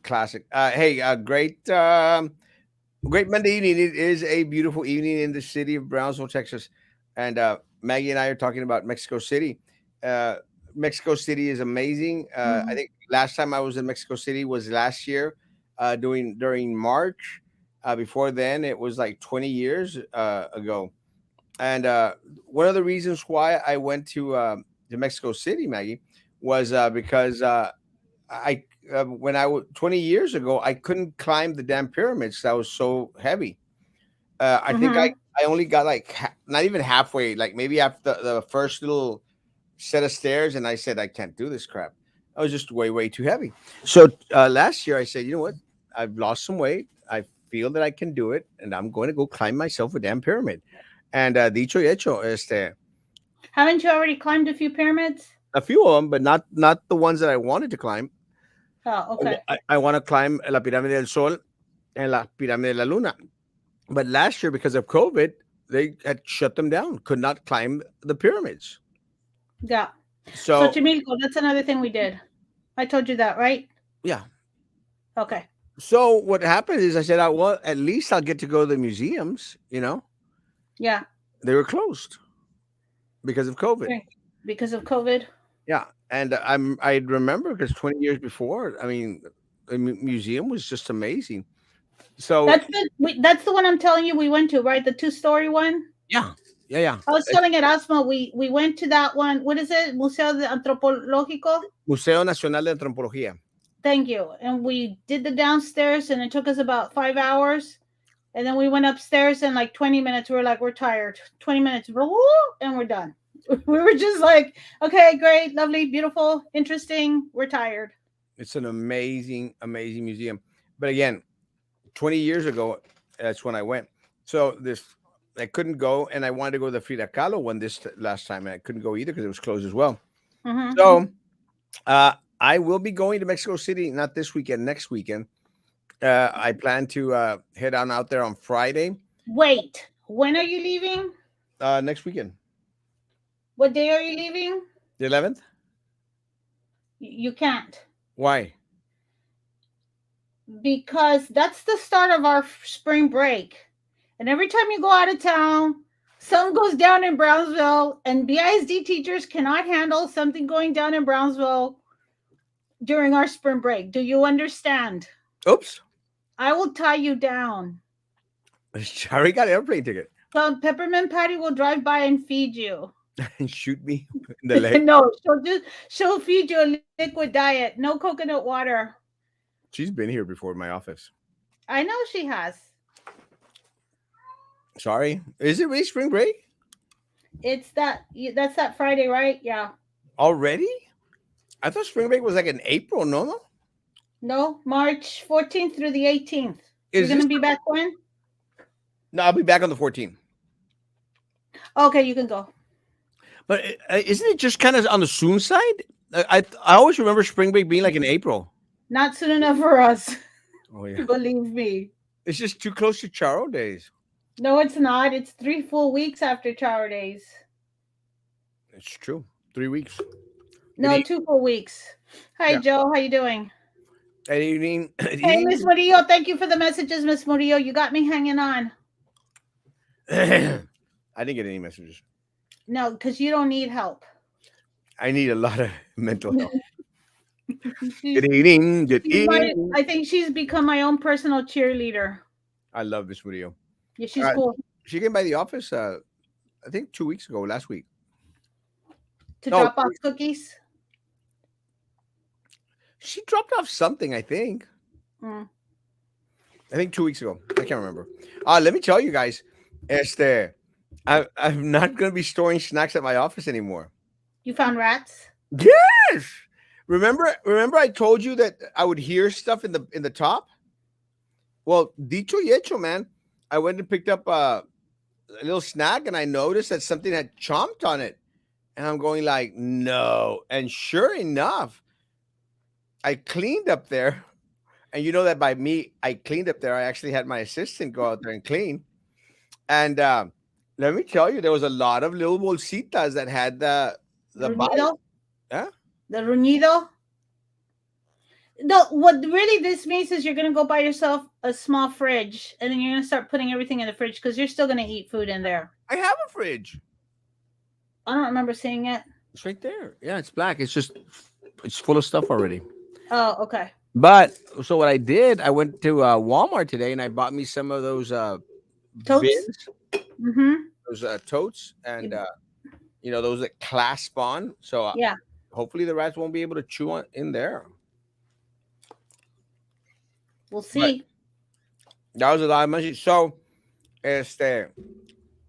classic. Hey, great Monday evening. It is a beautiful evening in the city of Brownsville, Texas, and Maggie and I are talking about Mexico City. Uh, Mexico City is amazing. I Mhm. think last time I was in Mexico City was last year, doing during March. Before then, it was like 20 years ago. And one of the reasons why I went to Mexico City, Maggie, was because I when 20 years ago, I couldn't climb the damn pyramids. That was so heavy. I think Mhm. I only got like not even halfway, like maybe after the first little set of stairs, and I said I can't do this crap. I was just way too heavy. So last year I said, you know what? I've lost some weight. I feel that I can do it, and I'm going to go climb myself a damn pyramid. And dicho y hecho, Haven't you already climbed a few pyramids? a few of them, but not the ones that I wanted to climb. Oh, okay. I want to climb la Pirámide del Sol and la Pirámide de la Luna. But last year, because of COVID, they had shut them down. Could not climb the pyramids. Yeah. So Xochimilco, that's another thing we did. I told you that, right? yeah. Okay. So what happened is I said, well, at least I'll get to go to the museums. Yeah. They were closed because of COVID. Right. Because of COVID. Yeah, and I remember because 20 years before, I mean, the museum was just amazing. So That's the one I'm telling you we went to, right? The two-story one. yeah, yeah. I was telling Erasmo we went to that one. What is it? Museo de Antropológico. Museo Nacional de Antropología. Thank you. And we did the downstairs, and it took us about 5 hours. And then we went upstairs in like 20 minutes. We were like, we're tired. 20 minutes, and we're done. We were just like, okay, great, lovely, beautiful, interesting. We're tired. It's an amazing museum. But again, 20 years ago, that's when I went. So this, I couldn't go, and I wanted to go to the Frida Kahlo one last time, and I couldn't go either because it was closed as well. Mm-hmm. So I will be going to Mexico City, not this weekend, next weekend. I plan to head on out there on Friday Wait, when are you leaving? next weekend, What day are you leaving? the 11th. You can't, Why? because that's the start of our spring break. And every time you go out of town, something goes down in Brownsville, and BISD teachers cannot handle something going down in Brownsville during our spring break. Do you understand? Oops. I will tie you down. I already got an airplane ticket. So Peppermint Patty will drive by and feed you. And shoot me in the leg. No, she'll feed you a liquid diet, no coconut water. She's been here before in my office. I know she has. Sorry. Is it really spring break It's that's that Friday, right? Yeah. already? I thought spring break was like in April. No. No, March 14th through the 18th. You're Is gonna this? be back when? No, I'll be back on the 14th. Okay, you can go. But isn't it just kind of on the soon side? I always remember spring break being like in April. Not soon enough for us. Oh yeah. Believe me. It's just too close to Charo days. No, it's not. It's 3 full weeks after Chowder Days. It's true. 3 weeks. Good No, evening. 2 full weeks. Hi, Yeah. Joe. How you doing? Good evening. Good Hey, Miss evening. Murillo. Thank you for the messages, Miss Murillo. You got me hanging on. I didn't get any messages. No, because you don't need help. I need a lot of mental health. she's, Good evening. Good she's my. evening. I think she's become my own personal cheerleader. I love this video. Yeah, she's cool. She came by the office, I think 2 weeks ago, last week. To No, drop off cookies. she dropped off something, I think. Mm. I think 2 weeks ago. I can't remember. Let me tell you guys, I'm not going to be storing snacks at my office anymore. You found rats? Yes. Remember I told you that I would hear stuff in the top? Well, dicho y hecho, man. I went and picked up a little snack, and I noticed that something had chomped on it. And I'm going like, no. And sure enough, I cleaned up there. And you know that by me, I cleaned up there. I actually had my assistant go out there and clean. And let me tell you, there was a lot of little bolsitas that had the bite. Ruñido? Yeah. The ruñido? No, what really this means is you're gonna go buy yourself a small fridge, and then you're gonna start putting everything in the fridge because you're still gonna eat food in there. I have a fridge. I don't remember seeing it. It's right there. Yeah, it's black. It's just it's full of stuff already. Oh, okay. But so what I did, I went to Walmart today and I bought me some of those Totes. bins, Mm-hmm. those totes, and those that clasp on. So Yeah, hopefully the rats won't be able to chew on in there. we'll But see. that was a lot of money. So, este,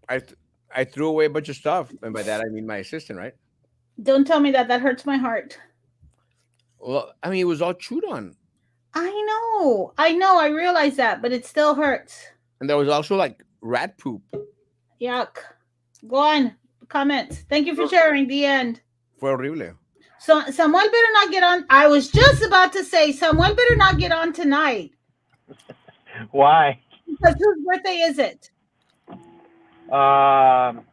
I th- I threw away a bunch of stuff, and by that I mean my assistant, right? Don't tell me that. That hurts my heart. Well, I mean it was all chewed on, I know. I know. I realize that, but it still hurts. and there was also like rat poop. Yuck. Go on. Comments. Thank you for Fue sharing. The end. fue horrible. So someone better not get on. I was just about to say someone better not get on tonight. Why? Because whose birthday is it? Um,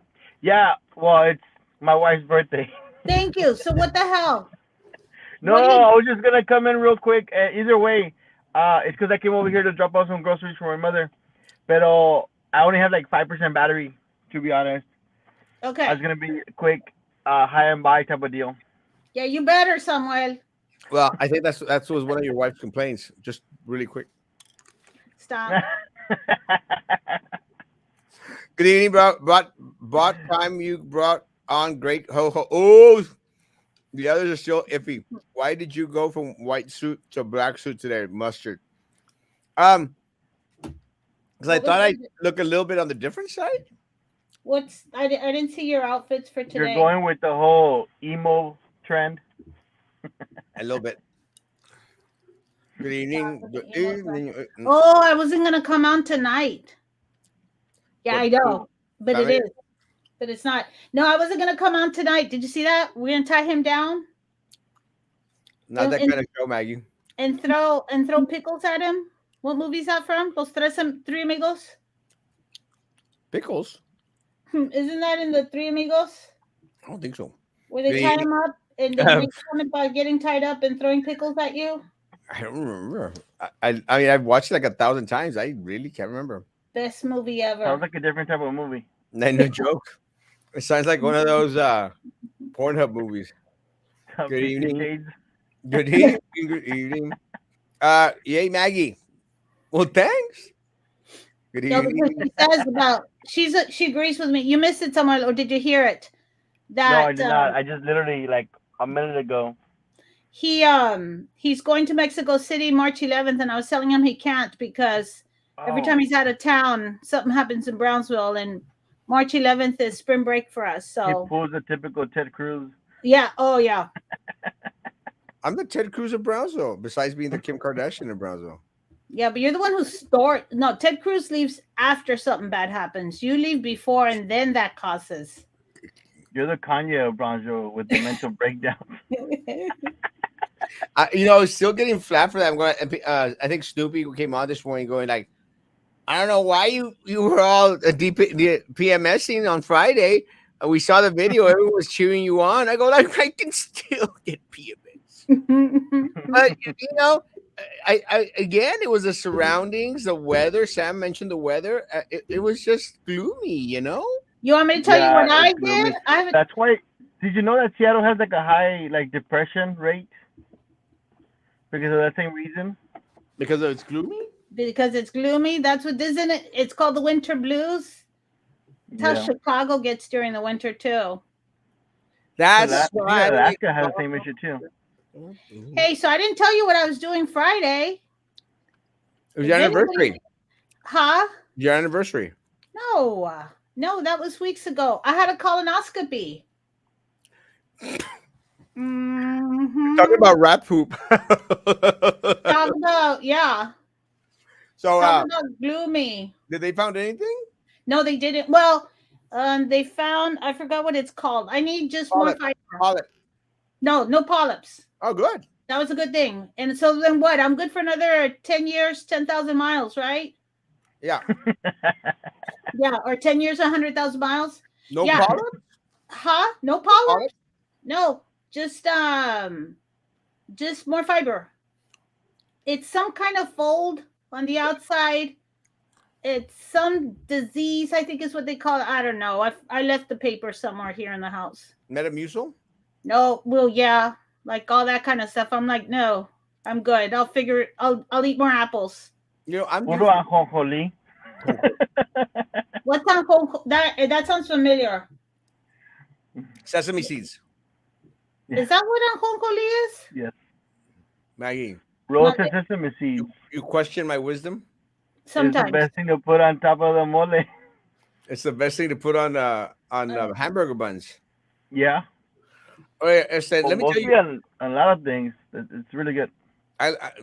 yeah. Well, it's my wife's birthday. Thank you. So what the hell? No, What do you I was just gonna come in real quick. Either way, it's because I came over here to drop off some groceries for my mother. Pero I only have like 5% battery, to be honest. I okay. was gonna be quick, high and by type of deal. Yeah, you better, Samuel. Well, I think that's was one of your wife's complaints. Just really quick. Stop. Good evening, bro. Bought time you brought on great ho ho. Oh, the others are still iffy. Why did you go from white suit to black suit today? Mustard. Um, because I What was thought I'd the, look a little bit on the different side. I didn't see your outfits for You're today. going with the whole emo trend. A little bit. Good Stop evening. with the Good emo stuff. evening. Oh, I wasn't gonna come on tonight. Yeah, What? I know. But it Family? is. But it's not. No, I wasn't gonna come on tonight. Did you see that? We're gonna tie him down Not that and kind of show, Maggie. throw pickles at him. What movie is that from? Three Amigos? Pickles? Isn't that in the Three Amigos? I don't think so. Where they Good tie evening. him up and they make fun about getting tied up and throwing pickles at you? I don't remember. I mean I've watched it like 1,000 times. I really can't remember. Best movie Sounds ever. like a different type of movie. No joke. It sounds like one of those Pornhub movies. Good 50 evening. Shades. Good evening. Good evening. Yay, Maggie. Well, thanks. Good No, because evening. she says about she agrees with me. You missed it somewhere, or did you hear it? No, I That did not. I just literally like a minute ago. he's going to Mexico City March 11th, and I was telling him he can't because every time Oh, he's out of town, something happens in Brownsville, and March 11th is spring break for us. he So pulls a typical Ted Cruz. yeah, oh yeah, I'm the Ted Cruz of Brownsville, besides being the Kim Kardashian of Brownsville. yeah. But you're the one who start. No, Ted Cruz leaves after something bad happens. You leave before, and then that causes. You're the Kanye of Bronzo with the mental breakdown. I was still getting flat for that. I'm going. I think Snoopy came on this morning going like, I don't know why you were all PMSing on Friday. We saw the video. Everyone was cheering you on. I go like, I can still get PMS, but I again, it was the surroundings, the weather. Sam mentioned the weather. It was just gloomy. You want me to tell you Yeah, what it's I did? gloomy. I haven't That's why. Did you know that Seattle has like a high like depression rate because of that same reason? because it's gloomy. because it's gloomy. That's what isn't it? It's called the winter blues. It's how Yeah. Chicago gets during the winter too. That's I think why. Alaska has the same issue too. Hey, so I didn't tell you what I was doing Friday. It was Is your anybody, anniversary. huh? Your anniversary. No, no, that was weeks ago. I had a colonoscopy. Talking Mm-hmm. about rat poop. Talk about yeah. So, Talk about gloomy. did they found anything? No, they didn't. Well, they found I forgot what it's called. I need just more Polyp. fiber. Polyp. No, no polyps. Oh, good. That was a good thing. And so then what? I'm good for another 10 years, 10,000 miles, right? Yeah. Yeah, or 10 years, 100,000 miles. No Yeah. polyp. Huh? No Polyp. polyps? No. Just more fiber. It's some kind of fold on the outside. It's some disease, I think is what they call it. I don't know. I left the paper somewhere here in the house. Metamucil? No, well, yeah, like all that kind of stuff. I'm like, no, I'm good. I'll figure it. I'll eat more apples. You know, I'm due Puro for ajonjolí. What sounds that sounds familiar. sesame seeds. Is that what ajonjolí is? Yes. Maggie, Roasted sesame seeds you question my wisdom? is the Sometimes. best thing to put on top of the mole. It's the best thing to put on hamburger buns. Yeah. Okay, let Well, me tell mostly you. on a lot of things. It's really good.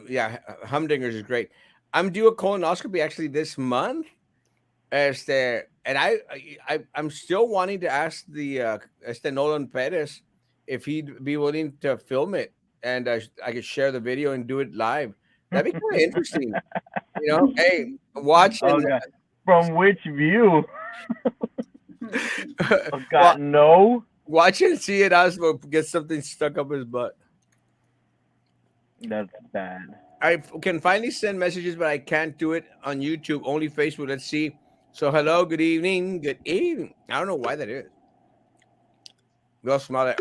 Yeah, humdingers is great. I'm due a colonoscopy actually this month. And I'm still wanting to ask the Nolan Perez if he'd be willing to film it, and I could share the video and do it live. That'd be kind of interesting, you know. Hey, watch Oh and god. From which view? Oh well, god, no. watch and see it. Osmo get something stuck up his butt. That's bad. I can finally send messages, but I can't do it on YouTube. Only Facebook. Let's see. So, hello, good evening, good evening. I don't know why that is. They'll smell it,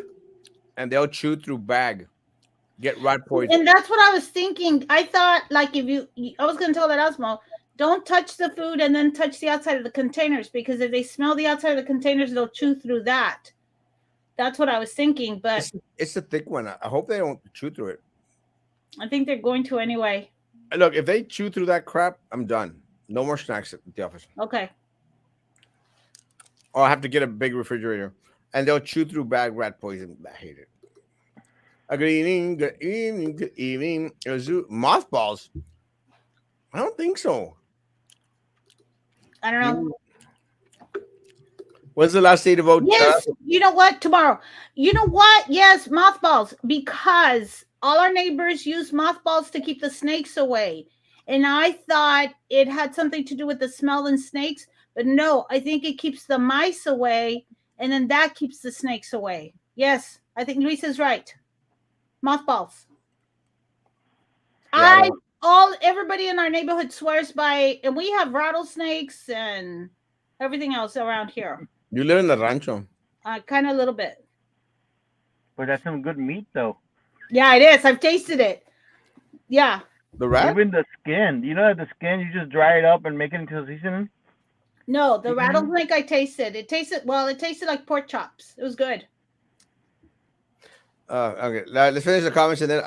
and they'll chew through bag, get rat poison. And that's what I was thinking. I thought, like, I was going to tell that Osmo, don't touch the food and then touch the outside of the containers, because if they smell the outside of the containers, they'll chew through that. That's what I was thinking, but It's a thick one. I hope they don't chew through it. I think they're going to anyway. Look, if they chew through that crap, I'm done. No more snacks at the office. Okay. Or I have to get a big refrigerator, and they'll chew through bag rat poison. I hate it. Good evening, good evening, good evening. Mothballs? I don't think so. I don't know. When's the last day to vote? Yes, you know what? Tomorrow. You know what? Yes, mothballs, because all our neighbors use mothballs to keep the snakes away. And I thought it had something to do with the smell and snakes, but no, I think it keeps the mice away, and then that keeps the snakes away. Yes, I think Luis is right. Mothballs. Yeah, Everybody in our neighborhood swears by, and we have rattlesnakes and everything else around here. you live in the rancho. Kind of a little bit. But that's some good meat though. Yeah, it is. I've tasted it. Yeah. The rat? Even the skin. You know that the skin you just dry it up and make it into a seasoning? No, the rattlesnake I tasted. It tasted like pork chops. It was good. Okay, let's finish the comments and then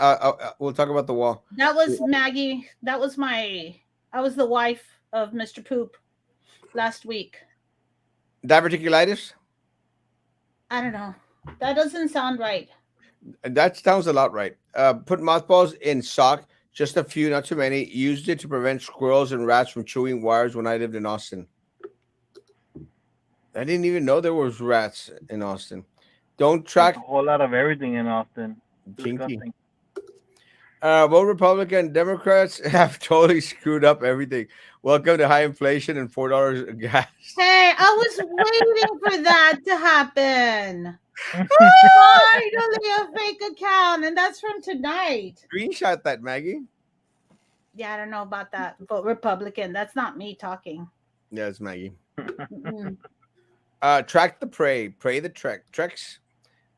we'll talk about the wall. That was Maggie. I was the wife of Mr. Poop last week. Diverticulitis? I don't know. That doesn't sound right. That sounds a lot right. Put mothballs in sock, just a few, not too many. Used it to prevent squirrels and rats from chewing wires when I lived in Austin. I didn't even know there was rats in Austin. Don't track. There's a whole lot of everything in Austin. Kinky. Disgusting. Both Republican Democrats have totally screwed up everything. Welcome to high inflation and $4 gas. Hey, I was waiting for that to happen. Finally, a fake account, and that's from tonight. Screenshot that, Maggie. Yeah, I don't know about that. Vote Republican. That's not me talking. Yeah, it's Maggie. Mm-mm. Track the prey. Pray the treks.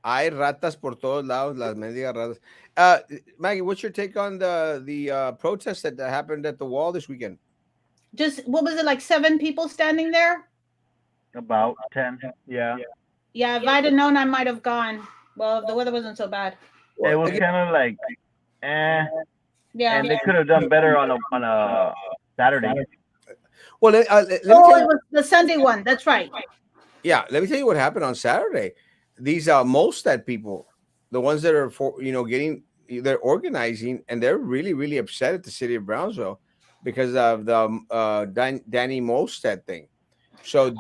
Hay ratas por todos lados, las mendigas ratas. Maggie, what's your take on the protest that happened at the wall this weekend? Just, what was it, like 7 people standing there? About 10. Yeah. Yeah, if I'd have known, I might have gone. Well, the weather wasn't so bad. It was kind of like, Yeah. and they could have done better on a Saturday. Well, let me It tell you. was the Sunday one. That's right. Yeah, let me tell you what happened on Saturday. These Molstad people, the ones that are they're organizing, and they're really, really upset at the city of Brownsville because of the Danny Molstad thing. So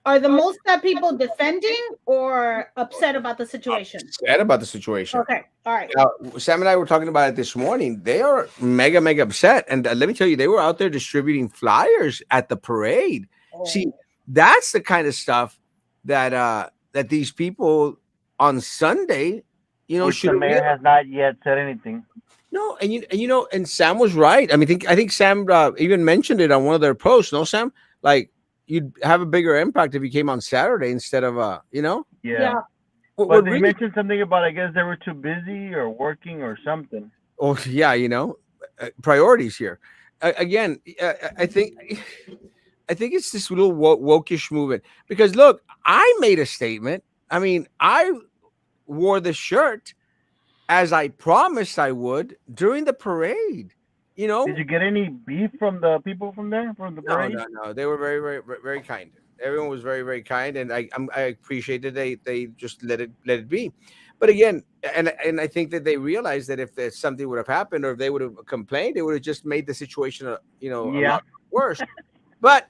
Are the Molstad people defending or upset about the situation? upset about the situation. Okay, all right. Sam and I were talking about it this morning. They are mega, mega upset. And let me tell you, they were out there distributing flyers at the parade. Oh. See, that's the kind of stuff that these people on Sunday, Which should the mayor has not yet said anything. No, and Sam was right. I mean, I think Sam even mentioned it on one of their posts. No, Sam, like you'd have a bigger impact if you came on Saturday instead of Yeah. Yeah. what But they really. mentioned something about I guess they were too busy or working or something. Oh yeah, priorities here. Again, I think I think it's this little wokish movement because look, I made a statement. I mean, I wore the shirt as I promised I would during the parade. You Did know, you get any beef from the people from there from the no, parade? no, no. They were very, very, very kind. Everyone was very, very kind, and I appreciate that they just let it be. But again, and I think that they realized that if there's something would have happened or if they would have complained, it would have just made the situation a Yeah. lot worse. But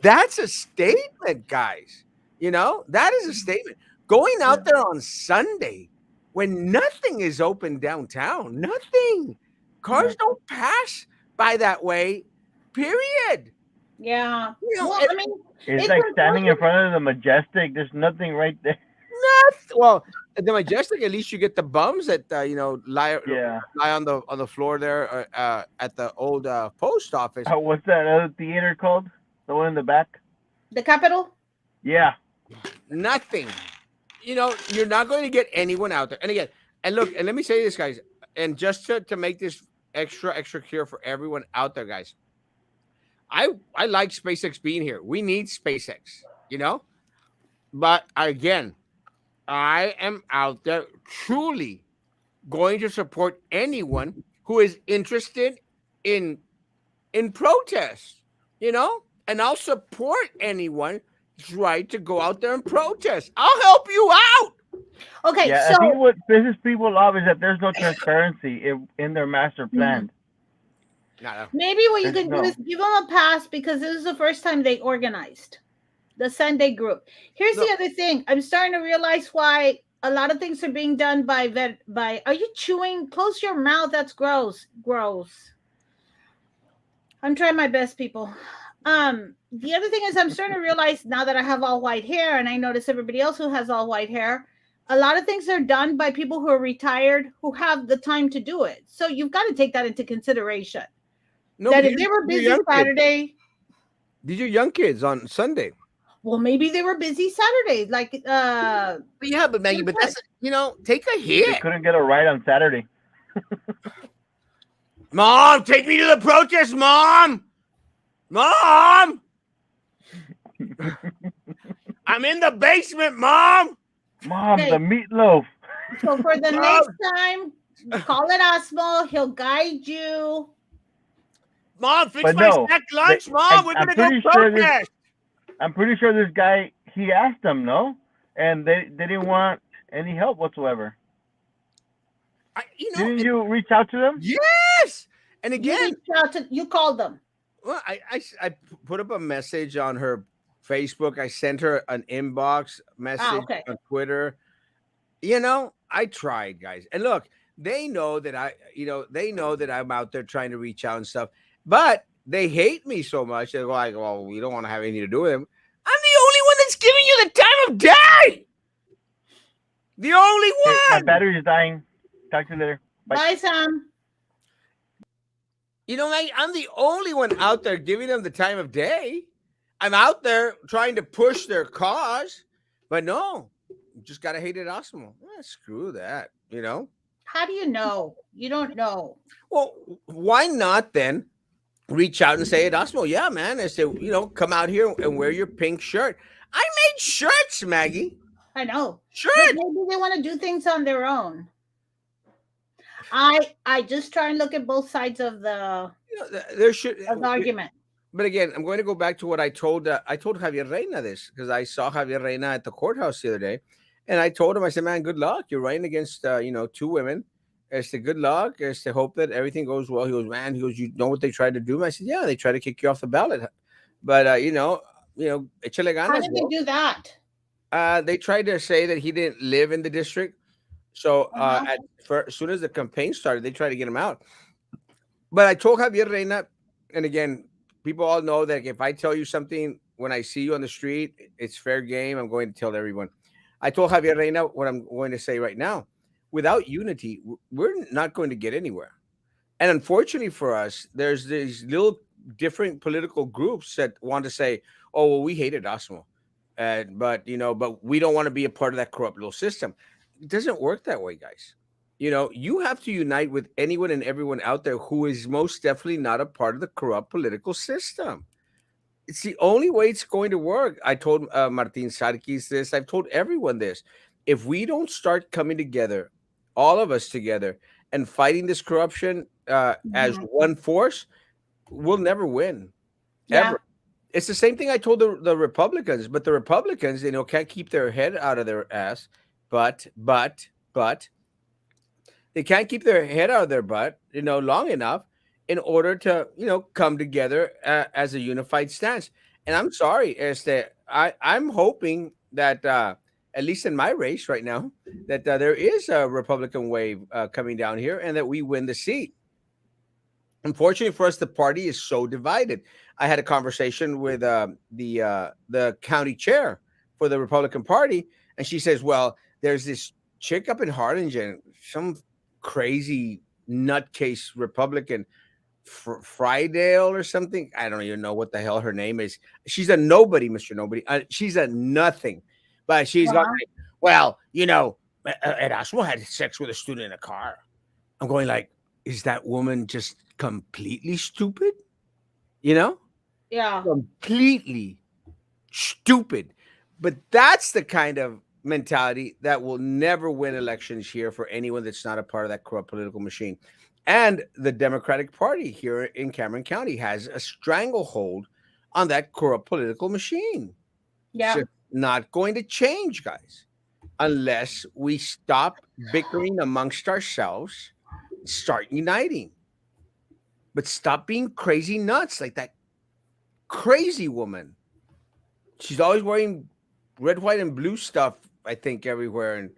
that's a statement, guys. That is a statement. Going Yeah. out there on Sunday when nothing is open downtown, nothing. Yeah. Cars don't pass by that way. Period. Yeah. Well, And I mean, It's it's like standing in important. front of the majestic. There's nothing right there. well, at the Majestic, at least you get the bums that Yeah. lie on the floor there at the old post office. What's that other theater called? The one in the back? The capital. Yeah. Nothing. You're not going to get anyone out there. And again, and look, and let me say this, guys, and just to make this extra clear for everyone out there, guys. I like SpaceX being here. We need SpaceX, but again, I am out there truly going to support anyone who is interested in protest, and I'll support anyone's right to go out there and protest. I'll help you out. Okay, Yeah. I think so what pisses people off is that there's no transparency in their master mhm, plan. No, maybe what you There's can do is no. give them a pass because this is the first time they organized the Sunday group. Here's no, the other thing. I'm starting to realize why a lot of things are being done by by. Are you chewing? Close your mouth. That's gross. Gross. I'm trying my best, people. The other thing is I'm starting to realize now that I have all white hair and I notice everybody else who has all white hair, a lot of things are done by people who are retired who have the time to do it. So you've got to take that into consideration. no. That But if they were these are busy young kids. Saturday, These are young kids on Sunday. well, maybe they were busy Saturday. Like But yeah, but Maggie, Jim but said. that's take a They hit. couldn't get a ride on Saturday. Mom, take me to the protest, Mom. Mom, I'm in the basement, Mom. Mom, the Okay, meatloaf. so for the Mom, next time, call Erasmo. He'll guide you. Mom, fix But my no, snack lunch, Mom. We're I'm gonna go pretty sure this. protest. I'm pretty sure this guy. He asked them, no, and they didn't want any help whatsoever. I, you know, Didn't and you reach out to them? yes. And You again, reached out to, you called them. well, I put up a message on her Facebook. I sent her an inbox Ah, message okay. on Twitter. I tried, guys. And look, they know that they know that I'm out there trying to reach out and stuff, but they hate me so much. They're like, well, we don't want to have anything to do with them. I'm the only one that's giving you the time of day. The only Hey, my one. battery is dying. Talk to you later. Bye. Bye, Sam. I'm the only one out there giving them the time of day. I'm out there trying to push their cause, but no, you just gotta hate it, Osmo. Screw that. How do you know? You don't know. Well, why not then reach out and say, Erasmo, yeah, man, I say, come out here and wear your pink shirt. I made shirts, Maggie. I know. Shirt. But maybe they want to do things on their own. I just try and look at both sides of There should. the argument. But again, I'm going to go back to what I told Javier Reina this because I saw Javier Reina at the courthouse the other day, and I told him, I said, man, good luck. You're running against two women. It's the good luck. It's to hope that everything goes well. He goes, man. He goes, you know what they tried to do? I said, yeah, they tried to kick you off the ballot, but échale How ganas, did they bro. do that? They tried to say that he didn't live in the district. So Uh-huh. as soon as the campaign started, they tried to get him out. But I told Javier Reina, and again, people all know that if I tell you something when I see you on the street, it's fair game. I'm going to tell everyone. I told Javier Reina what I'm going to say right now. Without unity, we're not going to get anywhere. And unfortunately for us, there's these little different political groups that want to say, "Oh, well, we hate Erasmo, but but we don't want to be a part of that corrupt little system." It doesn't work that way, guys. You have to unite with anyone and everyone out there who is most definitely not a part of the corrupt political system. It's the only way it's going to work. I told Martin Sarkis this. I've told everyone this. If we don't start coming together, all of us together, and fighting this corruption as Mhm. one force, we'll never win, Yeah. ever. It's the same thing I told the Republicans, but the Republicans, can't keep their head out of their ass. But they can't keep their head out of their butt, long enough in order to, come together as a unified stance. And I'm sorry, I'm hoping that at least in my race right now, that there is a Republican wave coming down here, and that we win the seat. Unfortunately for us, the party is so divided. I had a conversation with the county chair for the Republican Party, and she says, "Well, there's this chick up in Harlingen, some crazy nutcase Republican, Frydale or something. I don't even know what the hell her name is. She's a nobody, Mister Nobody. She's a nothing, but she's got Uh-huh. like, well, Erasmo had sex with a student in a car." I'm going like, is that woman just completely stupid? You know, Yeah. completely stupid. But that's the kind of mentality that will never win elections here for anyone that's not a part of that corrupt political machine. And the Democratic Party here in Cameron County has a stranglehold on that corrupt political machine. It's Yeah. just not going to change, guys, unless we stop bickering amongst ourselves, start uniting. But stop being crazy nuts like that crazy woman. She's always wearing red, white, and blue stuff, I think, everywhere. And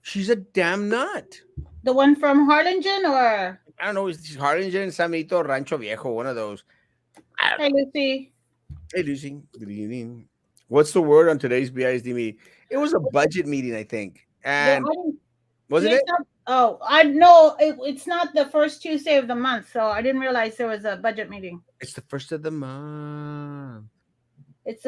she's a damn nut. The one from Harlingen or I don't know, it's Harlingen, San Benito, Rancho Viejo, one of those. I don't Hey know. Lucy. Hey, Lucy. Good evening. What's the word on today's BISD meeting? It was a budget meeting, I think. There And I didn't wasn't it's it? not oh, I know it's not the first Tuesday of the month, so I didn't realize there was a budget meeting. It's the first of the month. It's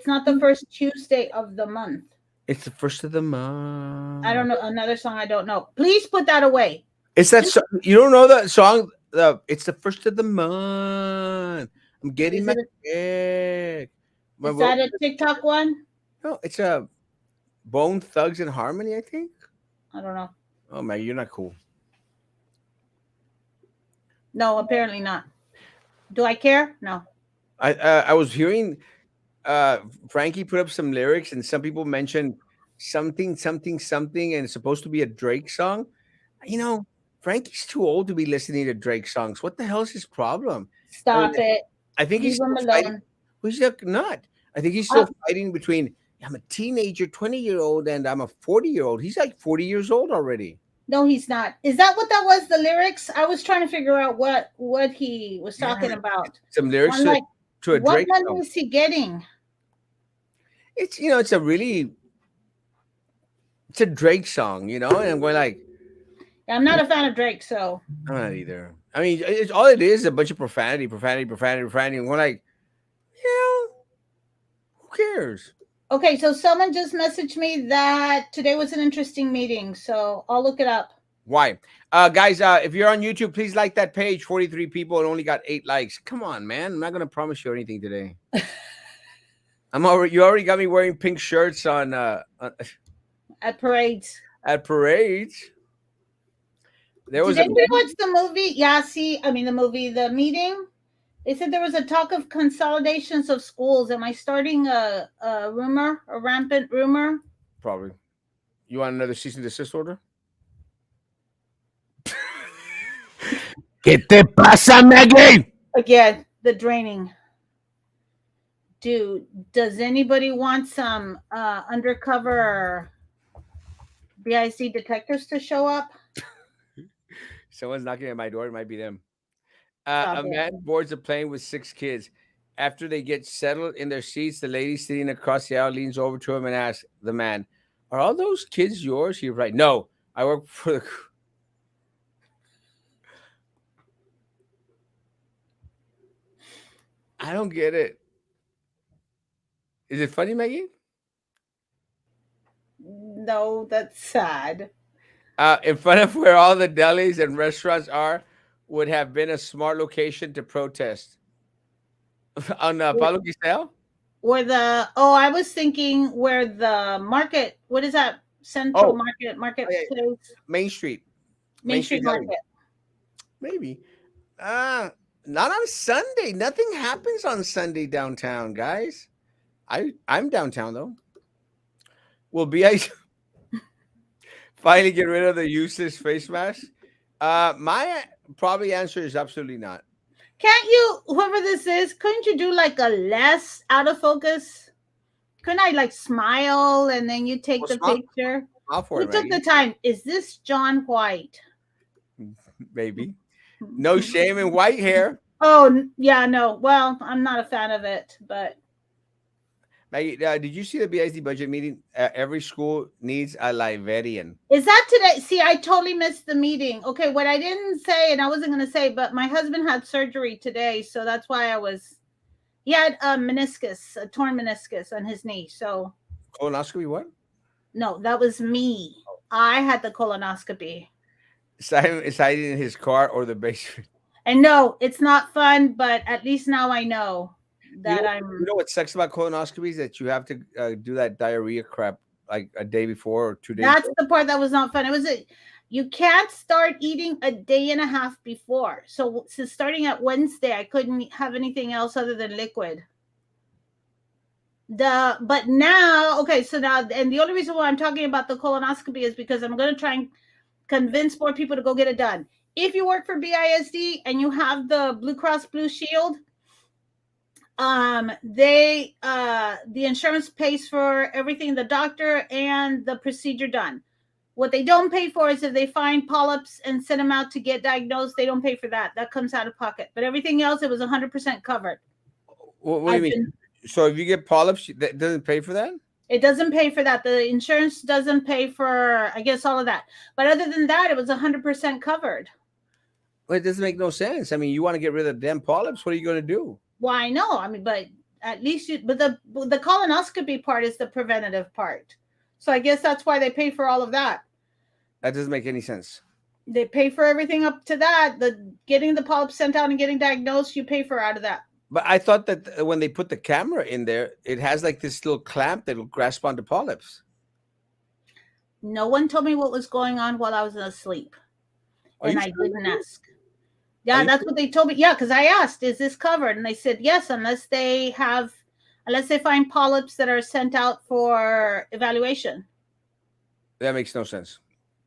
not the first Tuesday of the month. It's the first of the I month. don't know another song I don't know. Please put that away. It's that you don't know that song? It's the first of the month. I'm getting Is my it check. My is that vote. a TikTok one? No, it's a Bone Thugs and Harmony, I think. I don't know. Oh man, you're not cool. No, apparently not. Do I care? No. I was hearing uh Frankie put up some lyrics, and some people mentioned something, something, something, and it's supposed to be a Drake song. You know, Frankie's too old to be listening to Drake songs. What the hell is his problem? I mean, Stop it. I think he's Leave still him fighting. alone. Who's a nut? I think he's Uh, still fighting between I'm a teenager, 20-year-old, and I'm a 40-year-old. He's like 40 years old already. no, he's not. Is that what that was? The lyrics? I was trying to figure out what he was Yeah, talking about. some lyrics I'm like, to a what Drake money song. is he getting? It's a really it's a Drake song, and I'm going like, I'm not a fan of Drake, so I'm not either. I mean, it's all it is a bunch of profanity, profanity, profanity, profanity. And we're like, you know, who cares? okay. So someone just messaged me that today was an interesting meeting, so I'll look it up. Why? Guys, if you're on YouTube, please like that page. 43 people and only got 8 likes. Come on, man. I'm not gonna promise you anything today. You already got me wearing pink shirts At parades. at parades. There Did was a anybody watch the movie? Yeah, see, I mean the meeting. They said there was a talk of consolidations of schools. Am I starting a rumor, a rampant rumor? probably. You want another cease and desist order? ¿Qué te pasa, Maggie? Again, the draining. Dude, does anybody want some undercover BIC detectives to show up? Someone's knocking at my door. It might be them. Stop A it. man boards a plane with 6 kids. After they get settled in their seats, the lady sitting across the aisle leans over to him and asks the man, "Are all those kids yours?" He replied, "No, I work for the." I don't get it. Is it funny, Maggie? No, that's sad. In front of where all the delis and restaurants are would have been a smart location to protest. On Where, Pablo Giselle? where the I was thinking where the market. What is that? Central Oh, Market, yeah, Marketplace, Main Street. Main Main Street Street Deli. Market. Maybe. Uh, Not on Sunday. Nothing happens on Sunday downtown, guys. I'm downtown though. Will BI finally get rid of the useless face mask? My probably answer is absolutely not. Can't you, whoever this is, couldn't you do like a less out of focus? Couldn't I like smile and then you take Well, the picture? smile for Who it, took the Maggie. time? Is this John White? Maybe. No shame in white hair. Oh, yeah, no. Well, I'm not a fan of it, but Maggie, did you see the BISD budget meeting? Every school needs a librarian. is that today? See, I totally missed the meeting. Okay, what I didn't say, and I wasn't going to say, but my husband had surgery today, so that's why he had a meniscus, a torn meniscus on his knee. So, Colonoscopy, what? no, that was me. I had the colonoscopy. Simon is hiding in his car or the basement. And no, it's not fun, but at least now I know You that know, I'm. you know what sucks about colonoscopies? That you have to do that diarrhea crap like a day before or 2 days That's before. the part that was not fun. It was you can't start eating a day and a half before. So starting at Wednesday, I couldn't have anything else other than liquid. But now, okay, so now, and the only reason why I'm talking about the colonoscopy is because I'm going to try and convince more people to go get it done. If you work for BISD and you have the Blue Cross Blue Shield, the insurance pays for everything, the doctor and the procedure done. What they don't pay for is if they find polyps and send them out to get diagnosed, they don't pay for that. That comes out of pocket. But everything else, it was 100% covered. What do you mean? So if you get polyps, that doesn't pay for that? It doesn't pay for that. The insurance doesn't pay for, I guess, all of that. But other than that, it was 100% covered. Well, it doesn't make no sense. I mean, you want to get rid of the damn polyps. What are you going to do? Well, I know. I mean, but at least but the colonoscopy part is the preventative part. So I guess that's why they pay for all of that. That doesn't make any sense. They pay for everything up to that. The getting the polyps sent out and getting diagnosed, you pay for out of that. But I thought that when they put the camera in there, it has like this little clamp that will grasp onto polyps. No one told me what was going on while I was asleep. And I didn't ask. Yeah, that's what they told me. Yeah, because I asked, is this covered? And they said, yes, unless they find polyps that are sent out for evaluation. That makes no sense.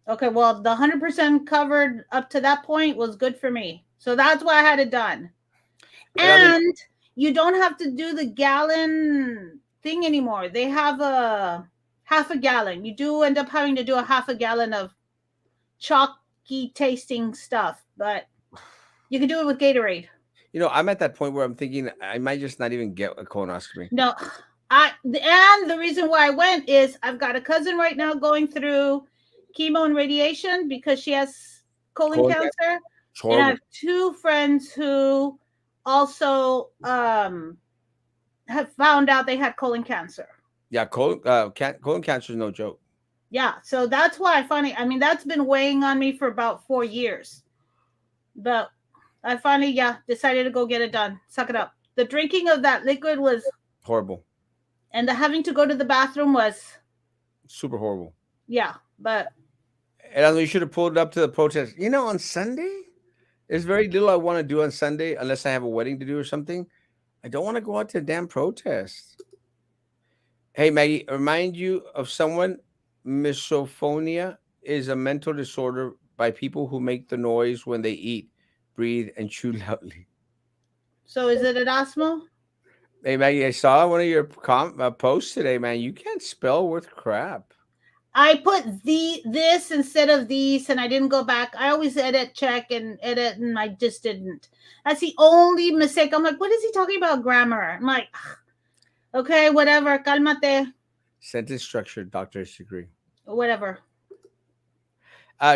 Okay, well, the 100% covered up to that point was good for me. So that's why I had it done. And you don't have to do the gallon thing anymore. They have a half a gallon. You do end up having to do a half a gallon of chalky tasting stuff, but you can do it with Gatorade. You know, I'm at that point where I'm thinking I might just not even get a colonoscopy. No, and the reason why I went is I've got a cousin right now going through chemo and radiation because she has colon cancer. And I have two friends who also have found out they had colon cancer. Yeah, colon cancer is no joke. Yeah, so that's why that's been weighing on me for about 4 years. But I finally, decided to go get it done. Suck it up. The drinking of that liquid was horrible. And the having to go to the bathroom was super horrible. Yeah, but Erasmo, you should have pulled up to the protest. You know, on Sunday, there's very little I want to do on Sunday unless I have a wedding to do or something. I don't want to go out to a damn protest. Hey, Maggie, remind you of someone. Misophonia is a mental disorder by people who make the noise when they eat, breathe, and chew loudly. So is it Erasmo? Hey, Maggie, I saw one of your posts today, man. You can't spell worth crap. I put this instead of these, and I didn't go back. I always check, and I just didn't. That's the only mistake. I'm like, what is he talking about grammar? I'm like, okay, whatever, cálmate. Sentence structure, doctor's degree. Whatever.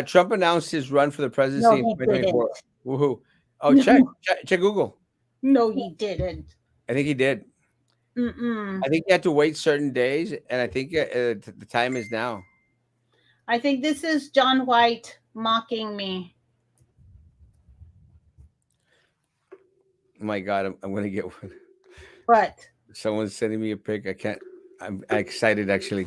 Trump announced his run for the presidency in 2024. Woohoo! Oh, check Google. No, he didn't. I think he did. Mm-mm. I think you had to wait certain days, and I think the time is now. I think this is John White mocking me. Oh my God, I'm gonna get one. But Someone's sending me a pic. I can't. I'm excited actually.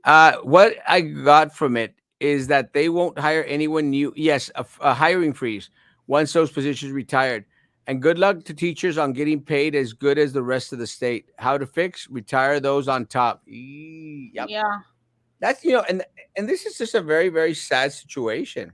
What I got from it is that they won't hire anyone new. Yes, a hiring freeze once those positions retired. And good luck to teachers on getting paid as good as the rest of the state. How to fix? Retire those on top. Yep. yeah, That's and this is just a very very sad situation.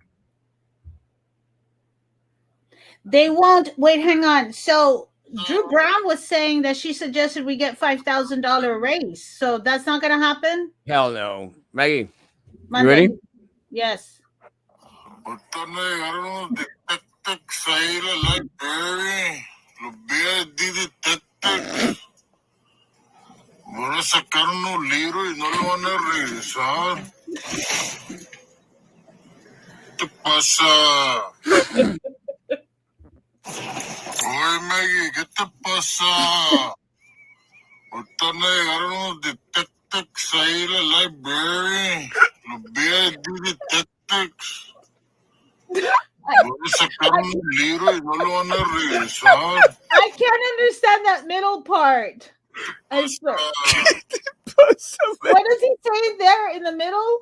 they won't wait. Hang on. So Drew Brown was saying that she suggested we get $5,000 raise. So that's not going to happen. Hell no, Maggie. You ready? Monday. Yes. Van a sacar unos libros y no lo van a regresar. ¿Qué pasa? Oye, Maggie, ¿qué te pasa? Ahorita me llegaron unos detectives ahí en la library. Los BID detectives. Van a sacar unos libros y no lo van a regresar. I can't understand that middle part. What does he say there in the middle?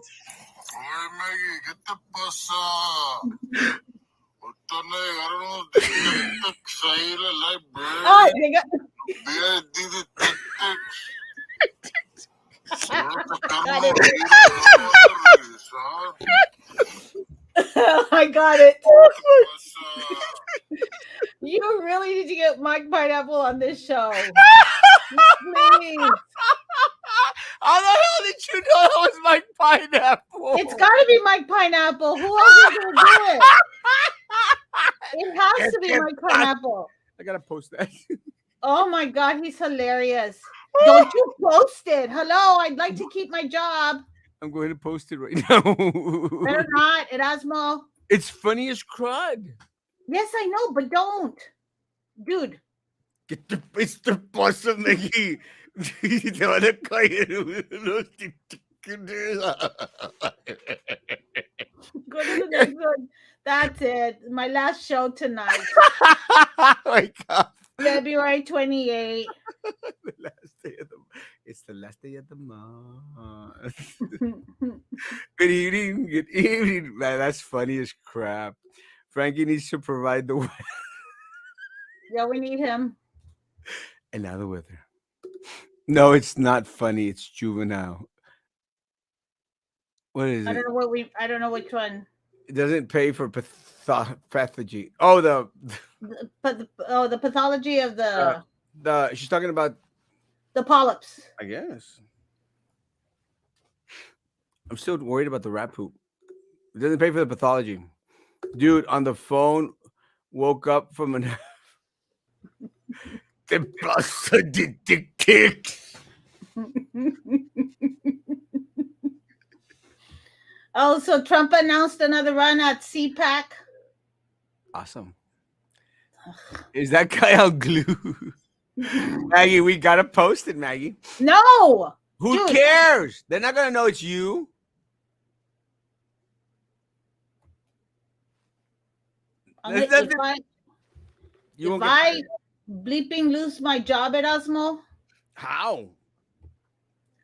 Oye, Maggie, ¿qué te pasa? Ahorita me llegaron unos detectives ahí en la library. They got, BID detectives. Van a sacar got unos it. libros y no lo van a regresar. I got it. ¿Qué pasa? You really need to get Mike Pineapple on this show. Please. How the hell did you know that was my pineapple? It's got to be Mike Pineapple. Who else is going to do it? It has to be Mike Pineapple. I gotta post that. Oh my God, he's hilarious. Don't you post it. Hello, I'd like to keep my job. I'm going to post it right now. Better not, Erasmo. It's funny as crud. Yes, I know, but don't. Dude. Get the Mr. Possum, Mickey. Te van a caer unos Go to the next one. That's it. My last show tonight. Wake up. February 28th. The last day of the It's the last day of the month. Good evening. Good evening. Man, that's funny as crap. Frankie needs to provide the Yeah, we need him. and now the weather. No, it's not funny. It's juvenile. What is I don't it? know what we. I don't know which one. It doesn't pay for pathology. Oh, The pathology of the she's talking about. the polyps. I guess I'm still worried about the rat poop. It doesn't pay for the pathology. Dude on the phone woke up from an. The boss did the kick. Oh, so Trump announced another run at CPAC. Awesome. Is that guy on glue? Maggie, we gotta post it, Maggie. No. Who Dude. cares? They're not gonna know it's you. If I bleeping lose my job at Erasmo, How?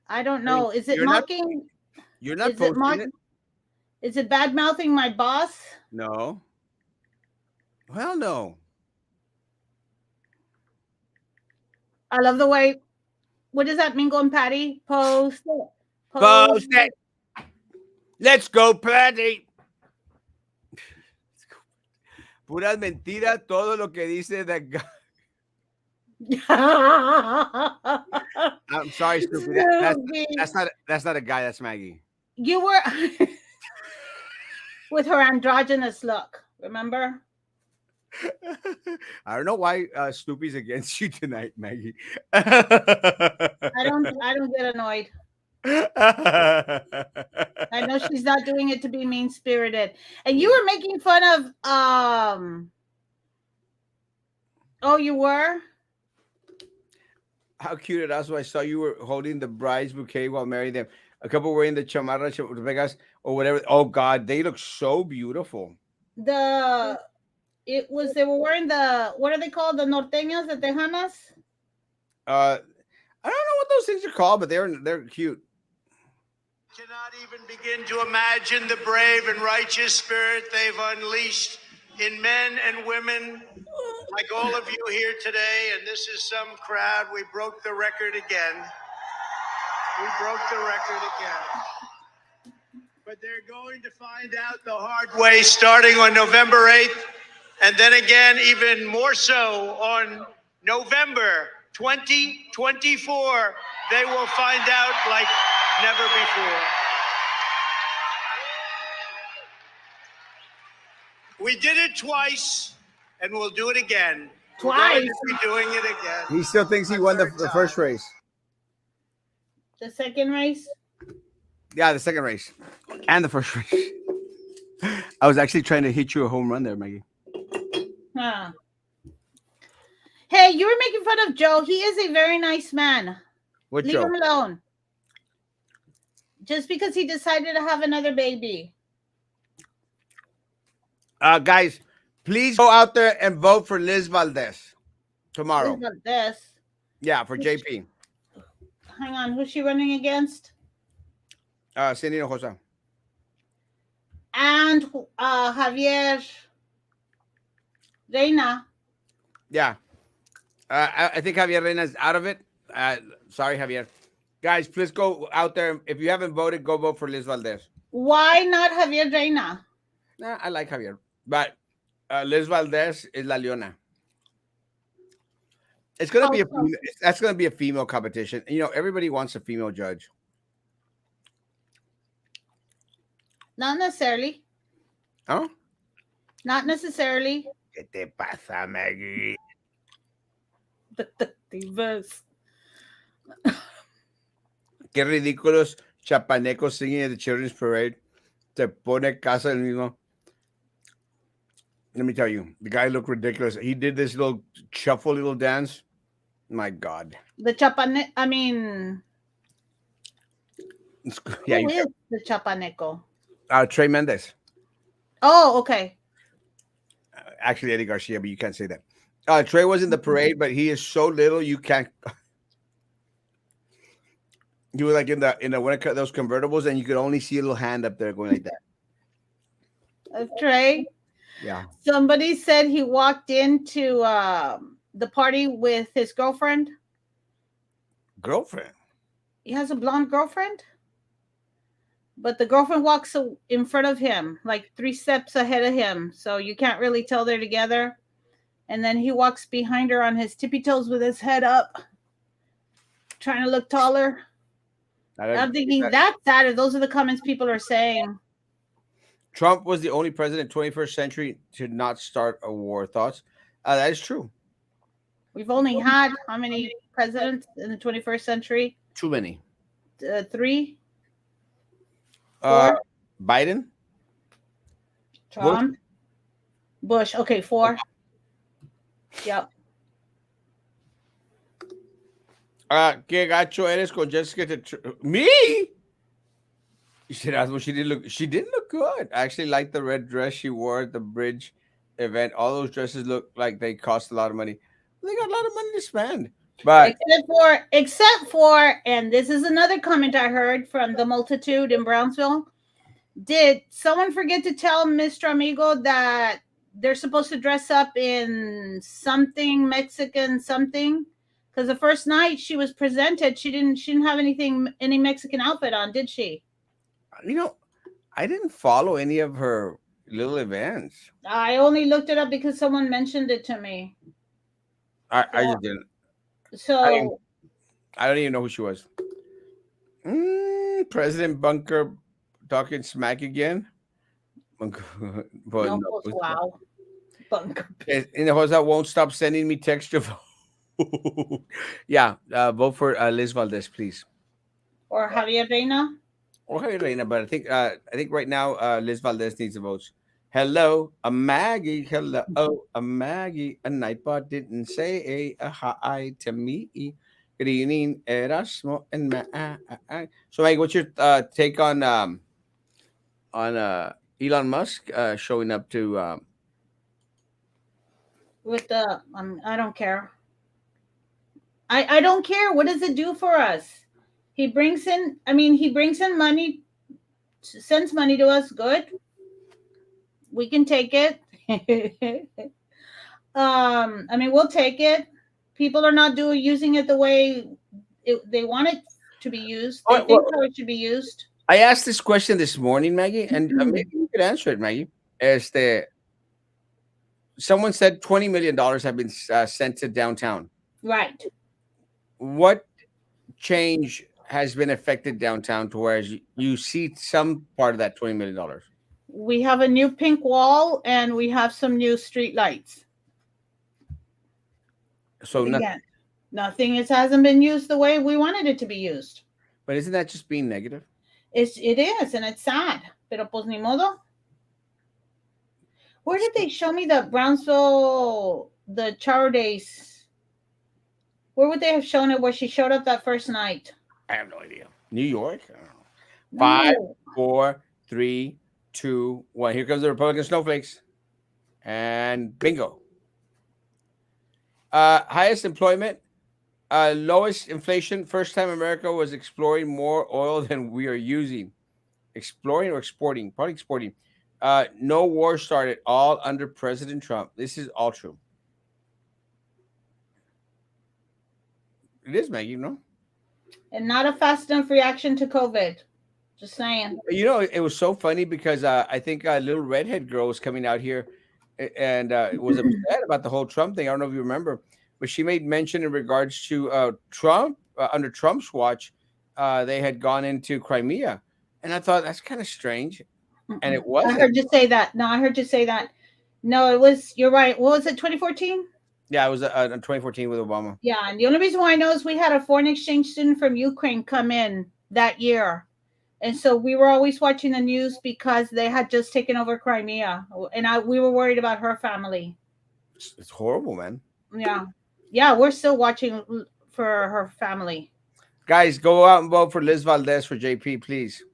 I don't know. Is it you're not- mocking? You're not Is it posting it? Is it bad mouthing my boss? No. Hell no. I love the way. What does that mean, going Patty? Post it. Post it. Let's go, Patty. Puras mentiras, todo lo que dice that guy. I'm sorry, stupid. That's not a guy. That's Maggie. You were with her androgynous look. Remember? I don't know why Snoopy's against you tonight, Maggie. I don't get annoyed. I know she's not doing it to be mean spirited. And you were making fun of Oh, you were? How cute it was when I saw you were holding the bride's bouquet while marrying them. A couple wearing the chamarra Vegas or whatever. Oh God, they look so beautiful. The it was they were wearing the what are they called? The norteñas, the tejanas? I don't know what those things are called, but they're cute. Cannot even begin to imagine the brave and righteous spirit they've unleashed in men and women like all of you here today. And this is some crowd. We broke the record again. We broke the record again. But they're going to find out the hard way starting on November 8th. And then again, even more so on November 2024, they will find out like never before. We did it twice, and we'll do it again. We're going Twice. to be doing it again. He still thinks he won the first race. The second race? Yeah, the second race and the first race. I was actually trying to hit you a home run there, Maggie. Huh. Hey, you were making fun of Joe. He is a very nice man. What Leave Joe? him alone. Just because he decided to have another baby. Guys, please go out there and vote for Liz Valdez tomorrow. Look at this. Yeah, for JP. Hang on, who's she running against? Cindy Hinojosa. And Javier Reina. Yeah. I think Javier Reina's out of it. Sorry, Javier. Guys, please go out there. If you haven't voted, go vote for Liz Valdez. Why not Javier Reina? Nah, I like Javier. But Liz Valdez is La Leona. It's gonna be that's gonna be a female competition. You know, everybody wants a female judge. Not necessarily. Oh? Not necessarily. ¿Qué te pasa, Maggie? Detectives. Qué ridículos chapanecos singing at the children's parade. Te pone casa el mismo. Let me tell you, the guy looked ridiculous. He did this little shuffle little dance. My God. The Chapane, I mean, Yeah, who is the Chapaneco? Trey Mendez. Oh, okay. Actually, Eddie Garcia, but you can't say that. Trey was in the parade, but he is so little you can't. He was like in the one of those convertibles, and you could only see a little hand up there going like that. Trey. Yeah. Somebody said he walked into the party with his girlfriend. Girlfriend. He has a blonde girlfriend, but the girlfriend walks in front of him, like 3 steps ahead of him, so you can't really tell they're together. And then he walks behind her on his tippy toes with his head up, trying to look taller. I'm thinking that's sad. Those are the comments people are saying. Trump was the only president 21st century to not start a war. Thoughts? That is true. We've only had how many presidents in the 21st century? Too many. 3? 4? Biden? Trump? Bush. Okay, 4. Yep. ¿Qué gacho eres con Jessica? Me? You said Erasmo, she didn't look good. I actually liked the red dress she wore at the bridge event. All those dresses look like they cost a lot of money. They got a lot of money to spend. But except for, and this is another comment I heard from the multitude in Brownsville. Did someone forget to tell Mr. Amigo that they're supposed to dress up in something Mexican something? Because the first night she was presented, she didn't have any Mexican outfit on, did she? You know, I didn't follow any of her little events. I only looked it up because someone mentioned it to me. I just didn't. So I don't even know who she was. President Bunker talking smack again. Bunker, no, wow. Bunker. And the host won't stop sending me texture. Yeah, vote for Liz Valdez, please. Or Javier Reina. Or Javier Reina, but I think right now Liz Valdez needs the votes. Hello, a Maggie. Hello, a Maggie. A nightbot didn't say a hi to me. Good evening, Erasmo and So, Maggie, what's your take on Elon Musk showing up to With the I don't care. I don't care. What does it do for us? He brings in. I mean, he brings in money, sends money to us. Good. We can take it. I mean, we'll take it. People are not doing using it the way they want it to be used. They Oh, think well, how it should be used. I asked this question this morning, Maggie, and maybe you could answer it, Maggie. Este, someone said $20 million have been sent to downtown. Right. What change has been affected downtown to whereas you see some part of that $20 million? We have a new pink wall and we have some new street lights. So nothing. Again, nothing hasn't been used the way we wanted it to be used. But isn't that just being negative? It is, and it's sad. Pero pues ni modo. Where did they show me the Brownsville, the Charo Days? Where would they have shown it where she showed up that first night? I have no idea. New York? I don't know. 5, No. 4, 3, 2, 1. Here comes the Republican snowflakes. And bingo. Highest employment, lowest inflation. First time America was exploring more oil than we are using. Exploring or exporting? Probably exporting. No war started, all under President Trump. This is all true. It is, Maggie, you know? And not a fast enough reaction to COVID. Just saying. You know, it was so funny because I think a little redhead girl was coming out here and was upset about the whole Trump thing. I don't know if you remember, but she made mention in regards to Trump under Trump's watch. They had gone into Crimea, and I thought that's kind of strange, and it I wasn't. heard you say that. No, I heard you say that. No, it was. You're right. What was it? 2014. Yeah, it was in 2014 with Obama. Yeah, and the only reason why I know is we had a foreign exchange student from Ukraine come in that year. And so we were always watching the news because they had just taken over Crimea, and we were worried about her family. It's horrible, man. Yeah, yeah, we're still watching for her family. Guys, go out and vote for Liz Valdez for JP, please.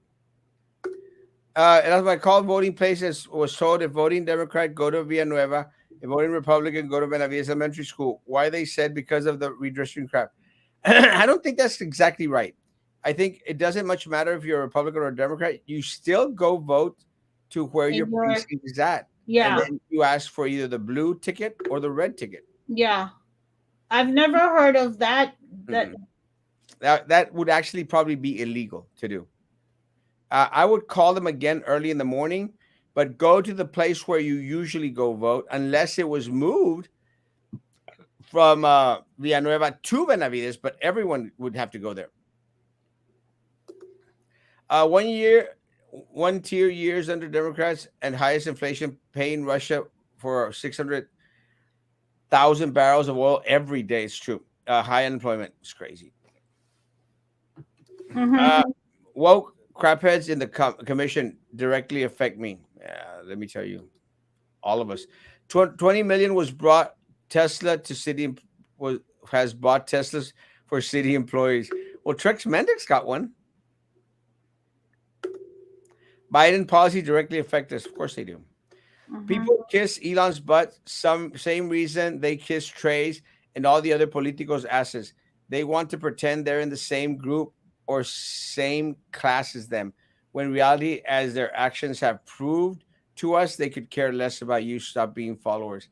And as my call voting places was told, if voting Democrat, go to Villanueva. If voting Republican, go to Benavides Elementary School. Why they said because of the redistricting crap. I don't think that's exactly right. I think it doesn't much matter if you're a Republican or a Democrat. You still go vote to where your precinct is at. Yeah. And then you ask for either the blue ticket or the red ticket. Yeah. I've never heard of that. That would actually probably be illegal to do. I would call them again early in the morning, but go to the place where you usually go vote unless it was moved from Villanueva to Benavides, but everyone would have to go there. 1 tier years under Democrats and highest inflation, paying Russia for 600,000 barrels of oil every day. It's true. High unemployment. It's crazy. Woke crapheads in the commission directly affect me. Let me tell you, all of us. 20 million was brought Tesla to city has bought Teslas for city employees. Well, Trex Mendix got one. Biden policy directly affect us. Of course they do. People kiss Elon's butt. Same reason they kiss Trey's and all the other politicos' asses. They want to pretend they're in the same group or same class as them. When reality, as their actions have proved to us, they could care less about you. Stop being followers.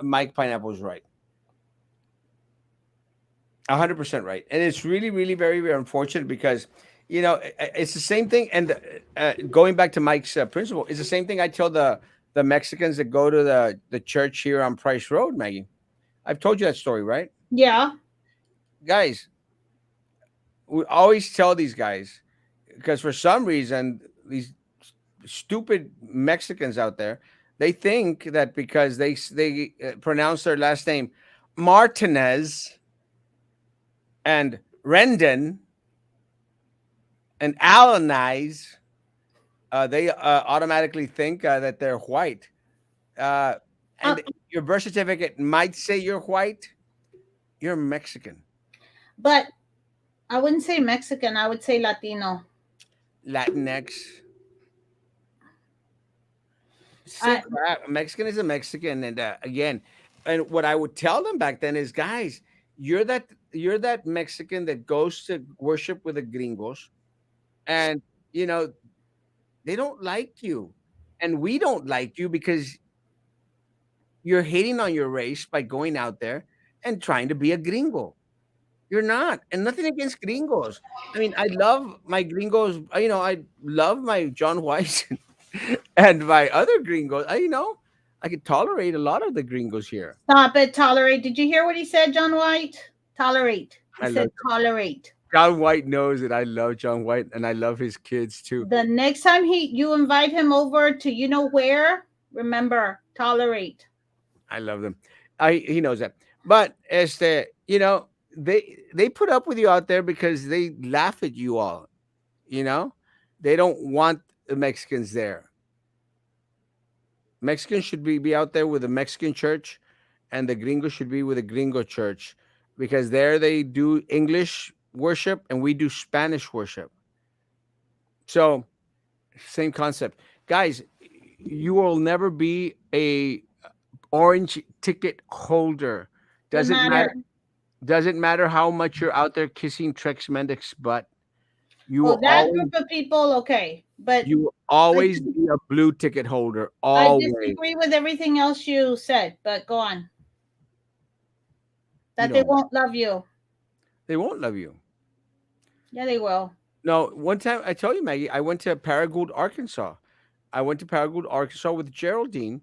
Mike Pineapple's right. 100% right. And it's really, really very, very unfortunate because, you know, it's the same thing. And going back to Mike's principle, it's the same thing I tell the Mexicans that go to the church here on Price Road, Maggie. I've told you that story, right? Yeah. Guys, we always tell these guys, because for some reason, these stupid Mexicans out there, they think that because they pronounce their last name Martinez and Rendon and Alanize they automatically think that they're white. Uh, Uh, and your birth certificate might say you're white. You're Mexican, but I wouldn't say Mexican. I would say Latino. Latinx, same I crap. Mexican is a Mexican, and again, and what I would tell them back then is, guys, you're that Mexican that goes to worship with the gringos, and you know they don't like you, and we don't like you because you're hating on your race by going out there and trying to be a gringo. You're not, and nothing against gringos. I mean, I love my gringos. I love my John White and my other gringos. I could tolerate a lot of the gringos here. stop it. Tolerate. Did you hear what he said, John White? Tolerate. He I love said tolerate. John White knows that I love John White and I love his kids too. The next time you invite him over to where, remember tolerate. I love them. I He knows that. But they put up with you out there because they laugh at you all. You know, they don't want the Mexicans there. Mexicans should be out there with the Mexican church, and the gringos should be with the gringo church because there they do English worship and we do Spanish worship. So, same concept. Guys, you will never be a orange ticket holder. Doesn't Doesn't matter. matter. Doesn't matter how much you're out there kissing Trex Mendic's butt. You Oh, will that always group of people, okay. But you will I, always be a blue ticket holder. I Always. disagree with everything else you said, but go on. You That they know won't love you. they won't love you. Yeah, they will. No, one time I told you, Maggie, I went to Paragould, Arkansas. I went to Paragould, Arkansas with Geraldine,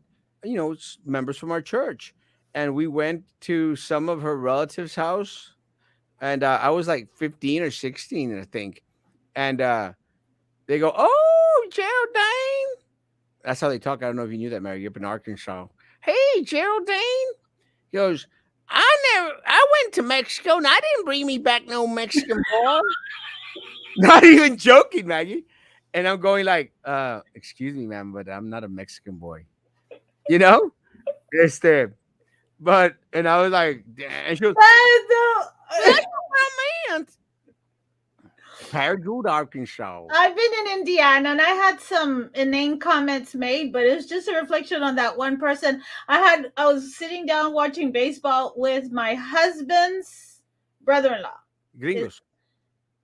members from our church. And we went to some of her relatives' house. And I was like 15 or 16, I think. And they go, "Oh, Geraldine." That's how they talk. I don't know if you knew that, Mary, up in Arkansas. "Hey, Geraldine." He goes, I went to Mexico and I didn't bring me back no Mexican boy. Not even joking, Maggie. And I'm going like, excuse me, ma'am, but I'm not a Mexican boy. You know? It's there. But and I was like, and she goes, "That's what I meant." Paragould, Arkansas. I've been in Indiana and I had some inane comments made, but it was just a reflection on that one person. I was sitting down watching baseball with my husband's brother-in-law. His, Gringos.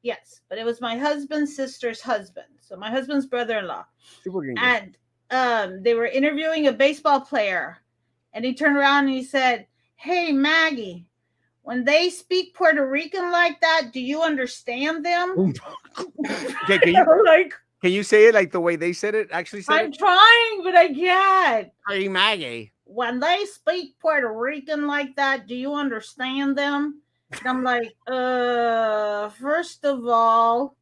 yes, but it was my husband's sister's husband. So my husband's brother-in-law. Super gringos. And they were interviewing a baseball player, and he turned around and he said, "Hey, Maggie, when they speak Puerto Rican like that, do you understand them?" Okay, Like, can you say it like the way they said it? Actually said I'm it? trying, but I can't. Hey, Maggie. When they speak Puerto Rican like that, do you understand them? And I'm like, first of all,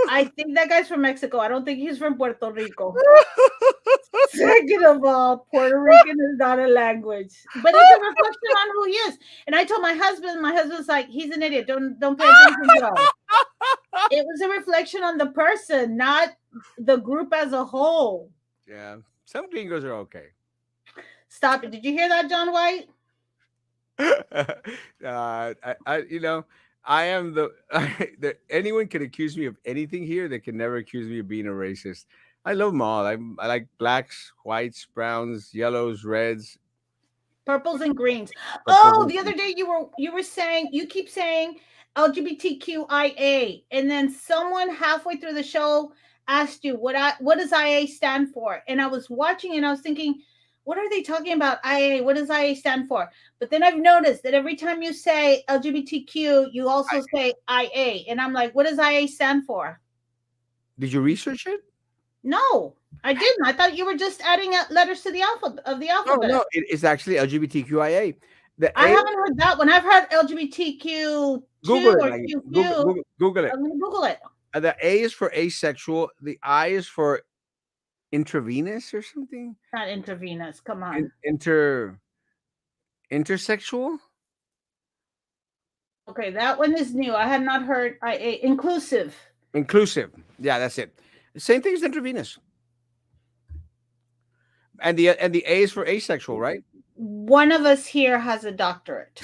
I think that guy's from Mexico. I don't think he's from Puerto Rico. Second of all, Puerto Rican is not a language, but it's a reflection on who he is. And I told my husband's like, he's an idiot. Don't pay attention to him. It was a reflection on the person, not the group as a whole. Yeah, some gringos are okay. Stop it. Did you hear that, John White? I am anyone can accuse me of anything here. They can never accuse me of being a racist. I love them all. I like blacks, whites, browns, yellows, reds, Purples and greens. purples, Oh, and the other day you were saying, you keep saying LGBTQIA, and then someone halfway through the show asked you what does IA stand for? And I was watching and I was thinking, what are they talking about? IA, what does IA stand for? But then I've noticed that every time you say LGBTQ, you also say IA. And I'm like, what does IA stand for? Did you research it? No, I didn't. I thought you were just adding letters to the alphabet. No, it's actually LGBTQIA. The I A, haven't heard that one. I've heard LGBTQ2 Google it, or Maggie. QQ. Google it. I'm gonna Google it. The A is for asexual. The I is for intravenous or something. Not intravenous. Come on. Intersexual. Okay, that one is new. I had not heard IA inclusive. Inclusive. Yeah, that's it. Same thing as intravenous. And the A is for asexual, right? One of us here has a doctorate.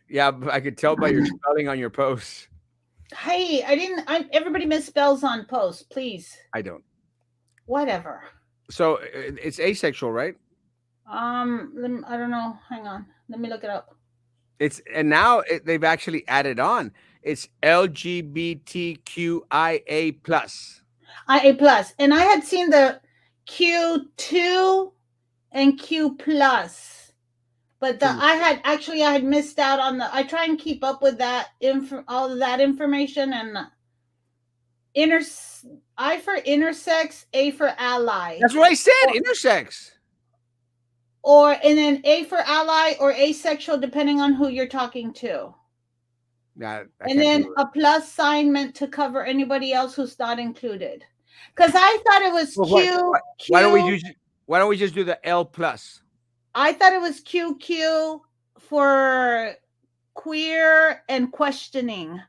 Yeah, I could tell by your spelling on your posts. Hey, I didn't. Everybody misspells on post, please. I don't. Whatever. So it's asexual, right? I don't know. Hang on. Let me look it up. It's and now they've actually added on. It's LGBTQIA plus. IA plus, and I had seen the Q2 and Q plus, but I had missed out on the. I try and keep up with that all of that information, and inter I for intersex, A for ally. That's what I said. Intersex. And then A for ally or asexual, depending on who you're talking to. Nah, and then a plus sign meant to cover anybody else who's not included. Because I thought it was Q. Why don't we just do the L plus? I thought it was QQ for queer and questioning,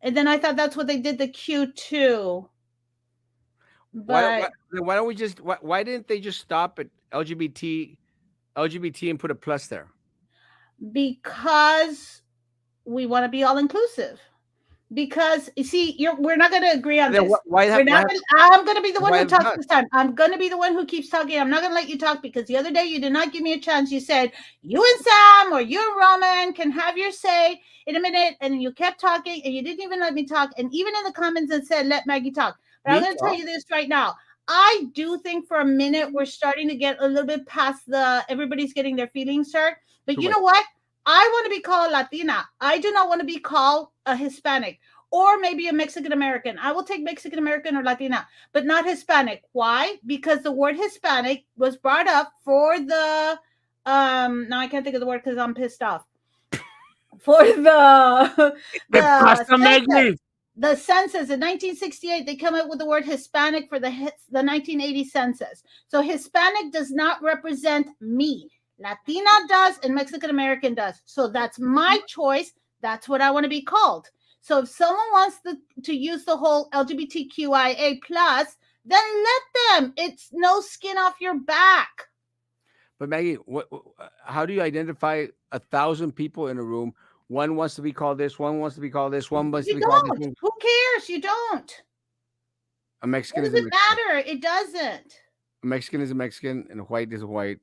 and then I thought that's what they did the Q2. But why don't we just why didn't they just stop at LGBT and put a plus there? Because we want to be all inclusive. Because you see, we're not going to agree on this. I'm going to be the one who talks this time. I'm going to be the one who keeps talking. I'm not going to let you talk because the other day you did not give me a chance. You said you and Sam or you and Roman can have your say in a minute, and you kept talking and you didn't even let me talk. And even in the comments it said let Maggie talk. But I'm going to tell you this right now. I do think for a minute we're starting to get a little bit past everybody's getting their feelings hurt. But you know what? I want to be called a Latina. I do not want to be called a Hispanic or maybe a Mexican American. I will take Mexican American or Latina, but not Hispanic. Why? Because the word Hispanic was brought up for the now I can't think of the word because I'm pissed off. For the census in 1968, they come up with the word Hispanic for the 1980 census. So Hispanic does not represent me. Latina does and Mexican American does. So that's my choice. That's what I want to be called. So if someone wants to use the whole LGBTQIA plus, then let them. It's no skin off your back. But Maggie, how do you identify 1,000 people in a room? One wants to be called this, one wants to be called this, one wants to be called this. Who cares? You don't. A Mexican is a Mexican. It doesn't matter. It doesn't. A Mexican is a Mexican, and a white is a white,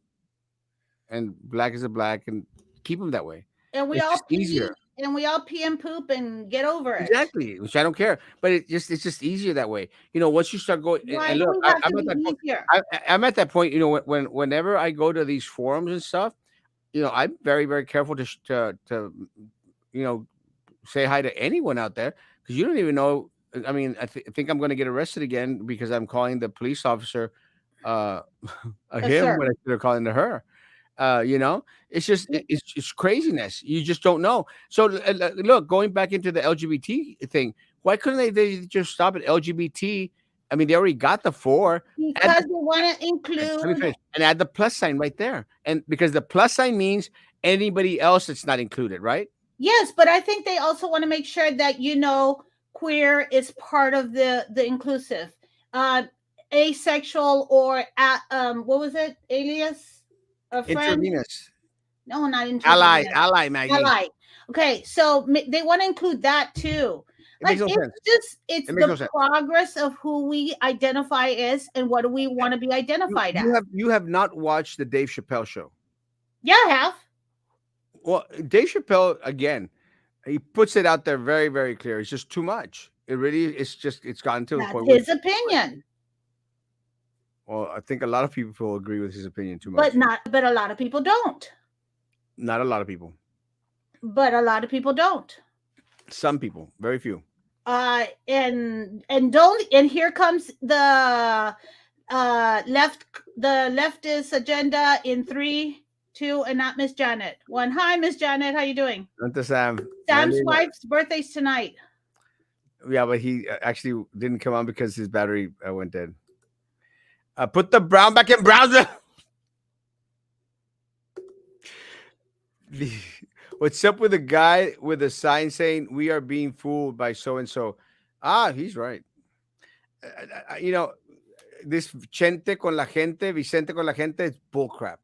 and black is a black, and keep them that way. And we all easier. And we all pee and poop and get over it. Exactly, which I don't care. But it's just easier that way. Once you start going, and look, I'm at that point. Whenever I go to these forums and stuff, I'm very, very careful to say hi to anyone out there because you don't even know. I mean, I think I'm going to get arrested again because I'm calling the police officer a him when I should have calling to her. It's just it's craziness. You just don't know. So look, going back into the LGBT thing, why couldn't they just stop at LGBT? I mean, they already got the 4 because they want to include and add the plus sign right there, and because the plus sign means anybody else that's not included, right? Yes, but I think they also want to make sure that queer is part of the inclusive, asexual or what was it? Alias. Intravenous. No, not intravenous. Ally, Maggie. Ally. Okay, so they want to include that too. It's the progress of who we identify as and what do we want to be identified as. You have not watched the Dave Chappelle show? Yeah, I have. Well, Dave Chappelle, again, he puts it out there very, very clear. It's just too much. It's gotten to the point. His opinion. Well, I think a lot of people agree with his opinion too much. But a lot of people don't. Not a lot of people. But a lot of people don't. Some people, very few. And here comes the leftist agenda in 3, 2, and not Miss Janet. 1. Hi, Miss Janet. How you doing? Sam. Sam's wife's birthday's tonight. Yeah, but he actually didn't come on because his battery went dead. Put the brown back in browser. What's up with the guy with a sign saying we are being fooled by so and so? He's right. you know, this Chente con la gente, Vicente con la gente, it's bullcrap.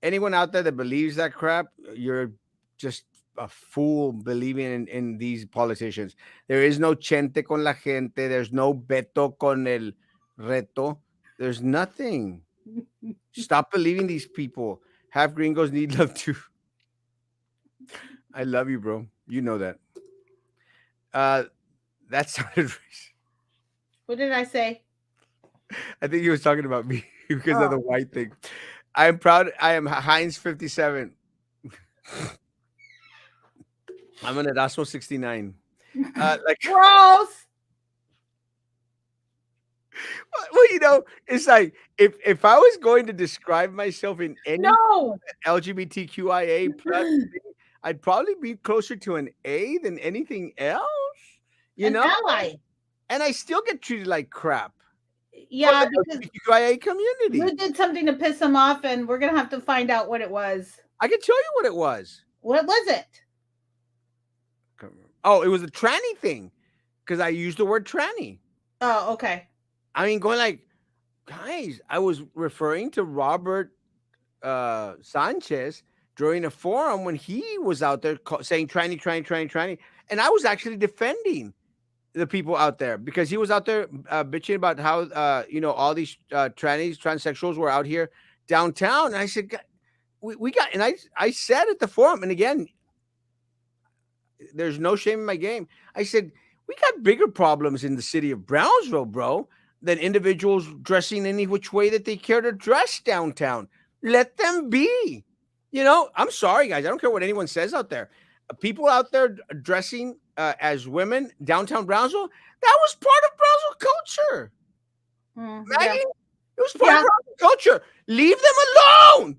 Anyone out there that believes that crap, you're just a fool believing in these politicians. There is no Chente con la gente. There's no Beto con el reto. There's nothing. Stop believing these people. Half gringos need love too. I love you, bro. You know that. Uh, that sounded racist. What did I say? I think he was talking about me because of Oh. the white thing. I am proud. I am Heinz 57. I'm an Erasmo 69. Like, Gross. well, it's like if I was going to describe myself in any No. LGBTQIA plus, I'd probably be closer to an A than anything else. You An know, ally. and I still get treated like crap. Yeah, For the because LGBTQIA community. you did something to piss him off, and we're gonna have to find out what it was. I can tell you what it was. What was it? Oh, it was a tranny thing because I used the word tranny. Oh, okay. I mean, going like, guys, I was referring to Robert Sanchez during a forum when he was out there saying tranny, tranny, tranny, tranny. And I was actually defending the people out there because he was out there bitching about how, all these trannies, transsexuals were out here downtown. And I said, we got, and I said at the forum, and again, there's no shame in my game. I said, we got bigger problems in the city of Brownsville, bro, than individuals dressing any which way that they care to dress downtown. Let them be. I'm sorry, guys. I don't care what anyone says out there. People out there dressing as women downtown Brownsville, that was part of Brownsville culture. Maggie, it was part of Brownsville culture. Leave them alone.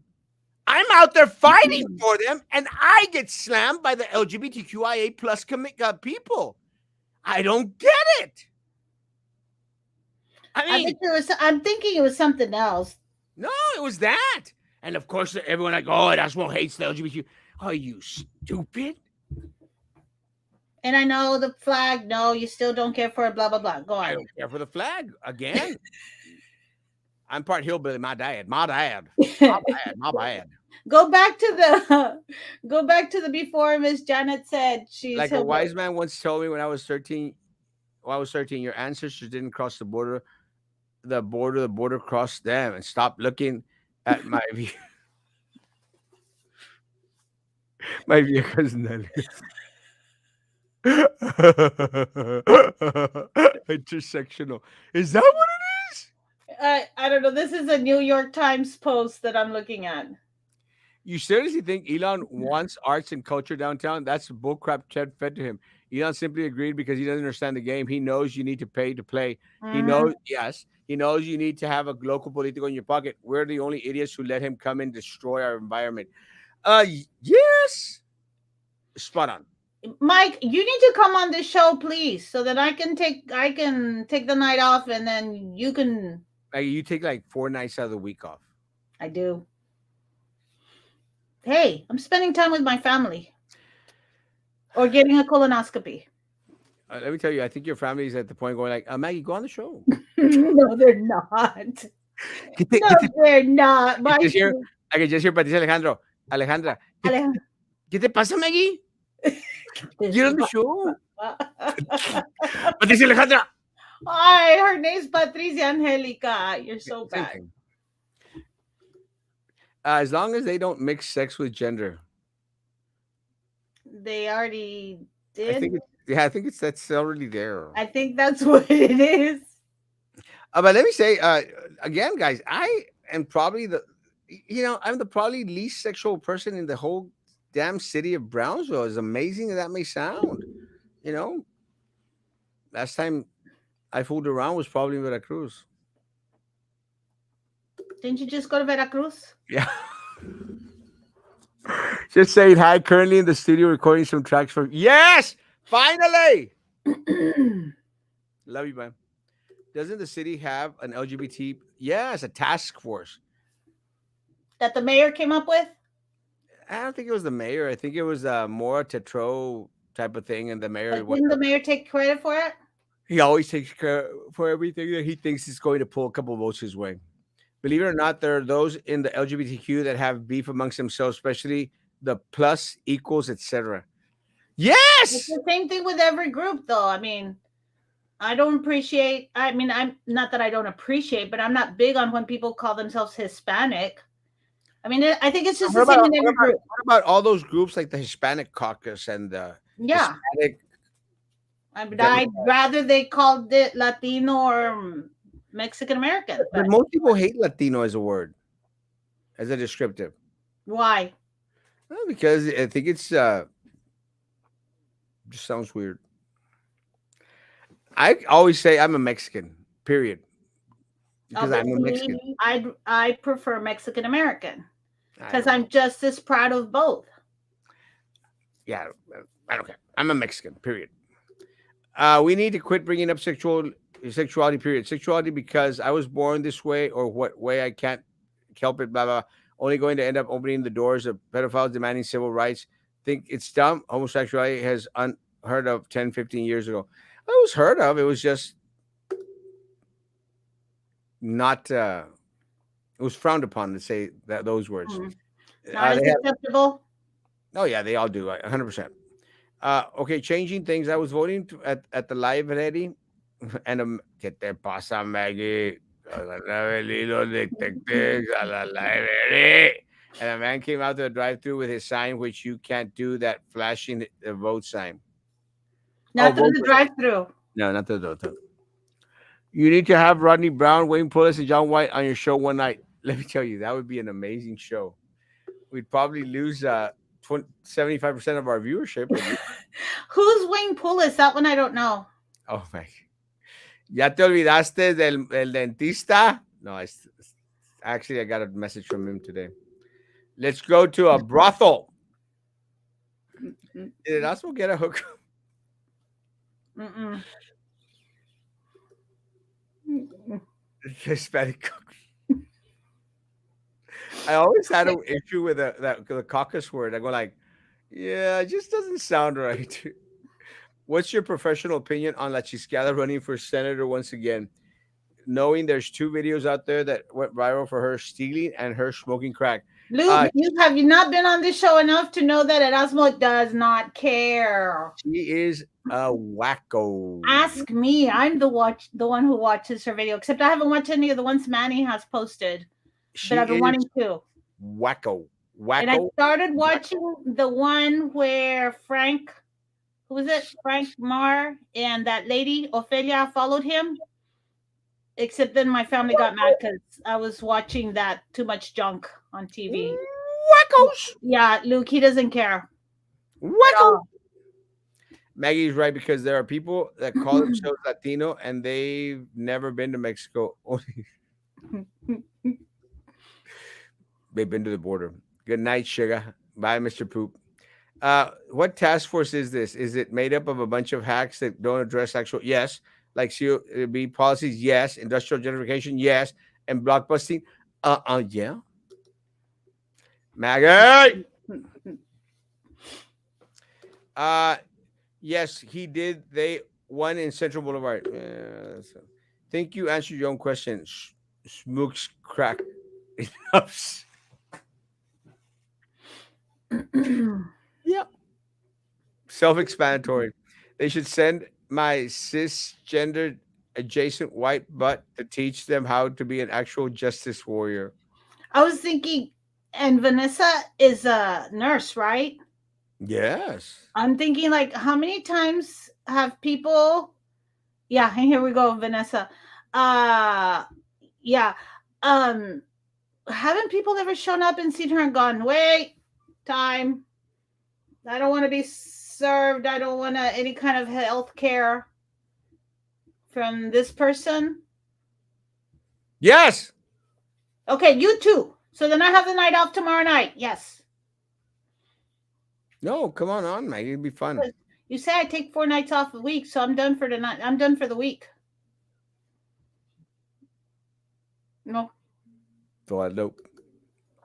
I'm out there fighting for them, and I get slammed by the LGBTQIA plus people. I don't get it. I'm thinking it was something else. No, it was that. And of course, everyone like, oh, Erasmo hates the LGBTQ. Are you stupid? And I know the flag. No, you still don't care for it. Blah blah blah. Go on. I don't care for the flag again. I'm part hillbilly. My dad. My bad. Go back to the before Miss Janet said she's like a wise man once told me when I was 13. When I was 13, your ancestors didn't cross the border. The border crossed them, and stop looking at my view. My viejas intersectional. Is that what it is? I don't know. This is a New York Times post that I'm looking at. You seriously think Elon wants arts and culture downtown? That's bullcrap Chad fed to him. Elon simply agreed because he doesn't understand the game. He knows you need to pay to play. He knows, yes, he knows you need to have a local political in your pocket. We're the only idiots who let him come and destroy our environment. Yes. Spot on. Mike, you need to come on this show, please, so that I can take the night off, and then you can. You take like 4 nights out of the week off. I do. Hey, I'm spending time with my family, or getting a colonoscopy. Let me tell you, I think your family is at the point going like, Maggie, go on the show. No, they're not. They're not. I can just hear Patricia Alejandra. ¿Qué te pasa, Maggie? Get on the show. Patricia Alejandra. Hi, her name's Patricia Angelica. You're so bad. As long as they don't mix sex with gender. They already did. I think that's already there. I think that's what it is. But let me say again, guys, I am probably I'm the probably least sexual person in the whole damn city of Brownsville. As amazing as that may sound, last time I fooled around was probably in Veracruz. Didn't you just go to Veracruz? Yeah. Just saying hi. Currently in the studio recording some tracks for. Yes, finally. Love you, man. Doesn't the city have an LGBT? Yes, a task force that the mayor came up with. I don't think it was the mayor. I think it was more a Tetro type of thing, and the mayor. Didn't the mayor take credit for it? He always takes care for everything that he thinks is going to pull a couple votes his way. Believe it or not, there are those in the LGBTQ that have beef amongst themselves, especially the plus, equals, etc. It's Yes. the same thing with every group, though. I mean, I don't appreciate. I mean, I'm not that I don't appreciate, but I'm not big on when people call themselves Hispanic. I mean, I think it's just What the about same in every group. what about all those groups like the Hispanic Caucus and the Yeah, Hispanic? I mean, Demo- I'd rather they called it Latino or Mexican American. but But most people hate Latino as a word, as a descriptive. why? Well, because I think it's just sounds weird. I always say I'm a Mexican. Period. Oh, Because but I'm a Mexican. see, I prefer Mexican American I because don't. I'm just as proud of both. Yeah, I don't care. I'm a Mexican. Period. We need to quit bringing up sexuality. Period. Sexuality because I was born this way or what way I can't help it. Blah blah. Only going to end up opening the doors of pedophiles demanding civil rights. Think it's dumb. Homosexuality has unheard of 10, 15 years ago. It was heard of. It was just not. It was frowned upon to say that those words. Hmm. Not as They have. acceptable. Oh yeah, they all do. 100%. Okay, changing things. I was voting at the library, and ¿qué te pasa, Maggie? Los detectives a la library. And a man came out to the drive-through with his sign, which you can't do that flashing the vote sign. Oh, Not through vote the for drive-through. no, not the vote. You need to have Rodney Brown, Wayne Pulis, and John White on your show one night. Let me tell you, that would be an amazing show. We'd probably lose 75% of our viewership, but Who's Wayne Pulis? That one I don't know. oh my. ¿Ya te olvidaste del dentista? No, actually, I got a message from him today. Let's go to a brothel. Mm-mm. Did Erasmo get a hook? Mm-mm. Mm-mm. Hispanic cook. I always had an issue with the caucus word. I go like, yeah, it just doesn't sound right. What's your professional opinion on La Chisqueada running for senator once again? Knowing there's two videos out there that went viral for her stealing and her smoking crack. Luke, you have you not been on this show enough to know that Erasmo does not care? She is a wacko. Ask me. I'm the one who watches her video. Except I haven't watched any of the ones Manny has posted, She but I've been is wanting to. wacko. And I Wacko. started watching the one where Frank, who was it? Frank Marr and that lady Ophelia followed him. Except then my family got mad because I was watching that too much junk on TV. Wackos. Yeah, Luke, he doesn't care at Wacko. all. Maggie's right because there are people that call themselves Latino and they've never been to Mexico. They've been to the border. Good night, sugar. Bye, Mr. Poop. What task force is this? Is it made up of a bunch of hacks that don't address actual? Yes. Like COB policies? Yes. Industrial gentrification? Yes. And blockbusting? Yeah. Maggie. Yes, he did. They won in Central Boulevard. Think you answered your own question. Smokes crack. Yeah. Self-explanatory. They should send my cisgendered adjacent white butt to teach them how to be an actual justice warrior. I was thinking, and Vanessa is a nurse, right? Yes. I'm thinking, like, how many times have people? Yeah, and here we go, Vanessa. Uh, yeah. Um, haven't people ever shown up and seen her and gone, wait, time. I don't want to be served. I don't want any kind of health care from this person. Yes. Okay, you too. So then I have the night off tomorrow night. Yes. No, come on, Maggie. It'd be fun. You say I take 4 nights off a week, so I'm done for the night. I'm done for the week. No. So nope.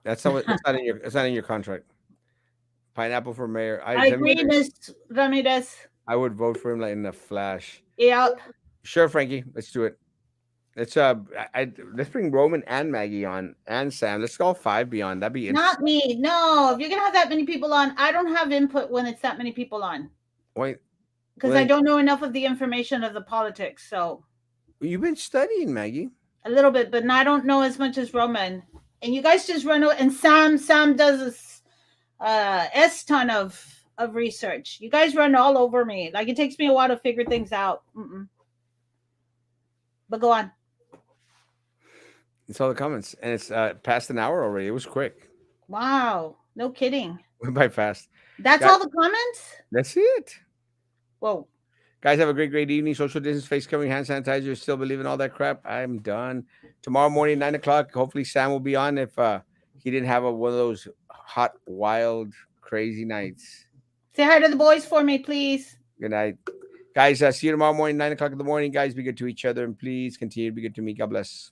That's not. That's not in your. It's not in your contract. Pineapple for mayor. I agree, Miss Ramirez. I would vote for him like in a flash. Yep. Sure, Frankie. Let's do it. Let's let's bring Roman and Maggie on and Sam. Let's go all five beyond. That'd be Not interesting. me. No, if you're gonna have that many people on, I don't have input when it's that many people on Wait, well because I then don't know enough of the information of the politics. So you've been studying, Maggie. a little bit, but I don't know as much as Roman. And you guys just run. And Sam does this s ton of research. You guys run all over me. Like it takes me a while to figure things out. Mm-mm. But go on. It's all the comments, and it's past an hour already. It was quick. Wow, no kidding. Went by fast. That's all the comments. That's it. Whoa. Guys, have a great evening. Social distance, face covering, hand sanitizer. Still believe in all that crap? I'm done. Tomorrow morning, 9 o'clock. Hopefully, Sam will be on if he didn't have one of those hot, wild, crazy nights. Say hi to the boys for me, please. Good night. Guys, see you tomorrow morning, 9 o'clock in the morning. Guys, be good to each other and please continue to be good to me. God bless.